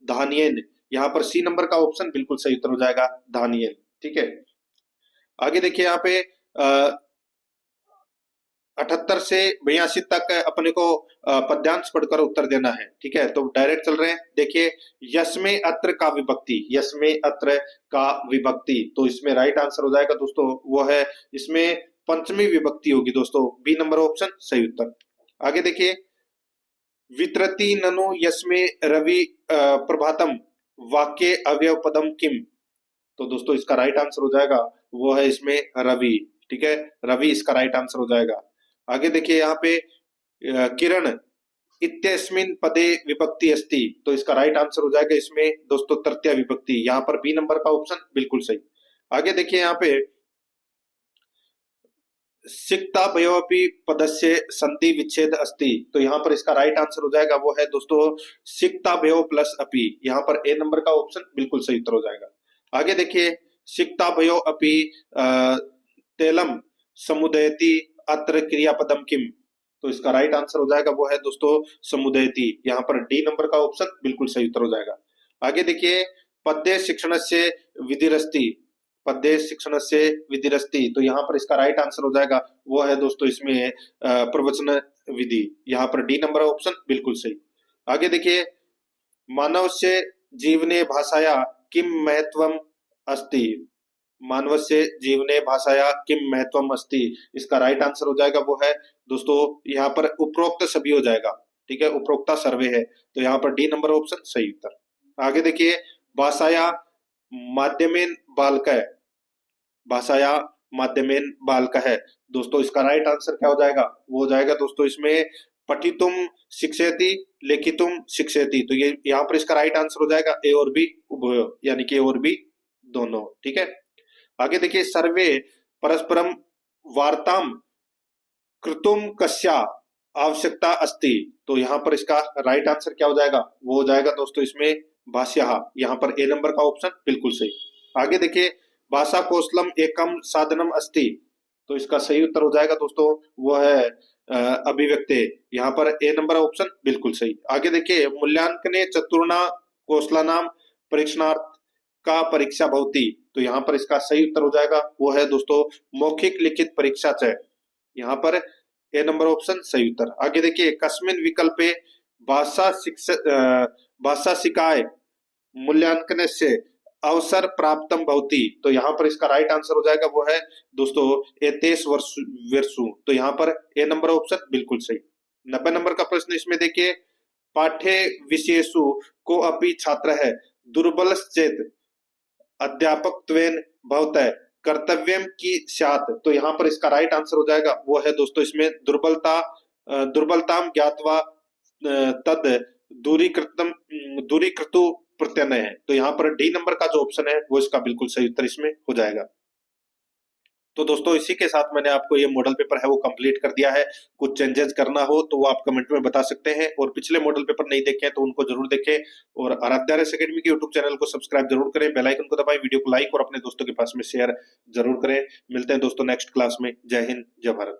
धान्येन, यहाँ पर सी नंबर का ऑप्शन बिल्कुल सही उत्तर हो जाएगा धान्येन। ठीक है, आगे देखिए यहाँ पे 78 से 82 तक अपने को पद्यांश पढ़कर उत्तर देना है। ठीक है, तो डायरेक्ट चल रहे हैं। देखिए यस्मे अत्र का विभक्ति, यस्मे अत्र का विभक्ति, तो इसमें राइट आंसर हो जाएगा दोस्तों वो है इसमें पंचमी विभक्ति होगी दोस्तों, बी नंबर ऑप्शन सही उत्तर। आगे देखिए वितरति ननु यस्मे रवि प्रभातम वाक्य अवयव पदम किम, तो दोस्तों इसका राइट आंसर हो जाएगा वो है इसमें रवि। ठीक है, रवि इसका राइट आंसर हो जाएगा। आगे देखिए यहाँ पे किरण इत्यस्मिन पदे विभक्ति अस्ति, तो इसका राइट आंसर हो जाएगा इसमें दोस्तों तृतीय विभक्ति, यहाँ पर बी नंबर का ऑप्शन बिल्कुल सही। आगे देखिए यहाँ पे सिक्ता भयोपि पदस्य संधि विच्छेद अस्ति, तो यहाँ पर इसका राइट आंसर हो जाएगा वो है दोस्तों सिक्ता भयो प्लस अपि, यहाँ पर ए नंबर का ऑप्शन बिल्कुल सही उत्तर हो जाएगा। आगे देखिए सिक्ता भयो अपि तेलम समुदयति अत्र क्रियापदम किम, तो इसका राइट आंसर हो जाएगा वो है दोस्तों समुदयति, यहाँ पर डी नंबर का ऑप्शन बिल्कुल सही उत्तर हो जाएगा। आगे देखिए पद्य शिक्षण से विधिरस्ति, पद्य शिक्षण से विधिरस्ति, तो यहाँ पर इसका राइट आंसर हो जाएगा वो है दोस्तों इसमें प्रवचन विधि, यहाँ पर डी नंबर ऑप्शन बिल्कुल सही। आगे देखिए मानव से जीवने भाषाया किम महत्वम अस्ति, मानव से जीवने भाषाया किम महत्वम अस्ति, इसका राइट आंसर हो जाएगा वो है दोस्तों यहाँ पर उपरोक्त सभी हो जाएगा। ठीक है, उपरोक्ता सर्वे है, तो यहाँ पर डी नंबर ऑप्शन सही उत्तर। आगे देखिए भाषाया माध्यमेन बालक है, भाषाया माध्यमेन बालक है, दोस्तों इसका राइट आंसर क्या हो जाएगा, वो हो जाएगा दोस्तों इसमें पठितुम शिक्षयति लिखितुम शिक्षयति, तो ये यहाँ पर इसका राइट आंसर हो जाएगा ए और बी उभय, यानी कि ए और बी दोनों। ठीक है, आगे देखिए सर्वे परस्परम वार्ताम कृतुम कस्या आवश्यकता अस्ति, तो यहाँ पर इसका राइट आंसर क्या हो जाएगा, वो हो जाएगा दोस्तों इसमें भाष्यः, यहाँ पर ए नंबर का ऑप्शन बिल्कुल सही। आगे देखिए भाषा कौशलम एकम साधनम अस्ति, तो इसका सही उत्तर हो जाएगा दोस्तों वो है अभिव्यक्ति, यहाँ पर ए नंबर ऑप्शन बिल्कुल सही। आगे देखिए मूल्यांकने चतुर्णा कौशलानाम परीक्षणार्थ का परीक्षा भवति, तो यहाँ पर इसका सही उत्तर हो जाएगा वो है दोस्तों मौखिक लिखित परीक्षा च, यहाँ पर ए नंबर ऑप्शन सही उत्तर। आगे देखिए, कस्मिन विकल्पे भाषा शिक्षा भाषा शिकाय मूल्यांकन से अवसर प्राप्तम भवती। तो यहाँ पर इसका राइट आंसर हो जाएगा, वो है दोस्तों 23 वर्षु। तो यहाँ पर ए नंबर ऑप्शन बिल्कुल सही। 90 नंबर का प्रश्न इसमें देखिए, पाठ्य विशेषु को अपि छात्र है दुर्बल चेत अध्यापकत्वेन भवतः कर्तव्यम की स्यात्। तो यहाँ पर इसका राइट आंसर हो जाएगा, वो है दोस्तों इसमें दुर्बलताम ज्ञात्वा तद दूरीकृतु प्रत्यय है। तो यहाँ पर डी नंबर का जो ऑप्शन है वो इसका बिल्कुल सही उत्तर इसमें हो जाएगा। तो दोस्तों इसी के साथ मैंने आपको ये मॉडल पेपर है वो कंप्लीट कर दिया है। कुछ चेंजेस करना हो तो वो आप कमेंट में बता सकते हैं, और पिछले मॉडल पेपर नहीं देखे हैं तो उनको जरूर देखें, और आराध्या रेस एकेडमी के यूट्यूब चैनल को सब्सक्राइब जरूर करें, बेल आइकन को दबाएं, वीडियो को लाइक और अपने दोस्तों के पास में शेयर जरूर करें। मिलते हैं दोस्तों नेक्स्ट क्लास में। जय हिंद, जय भारत।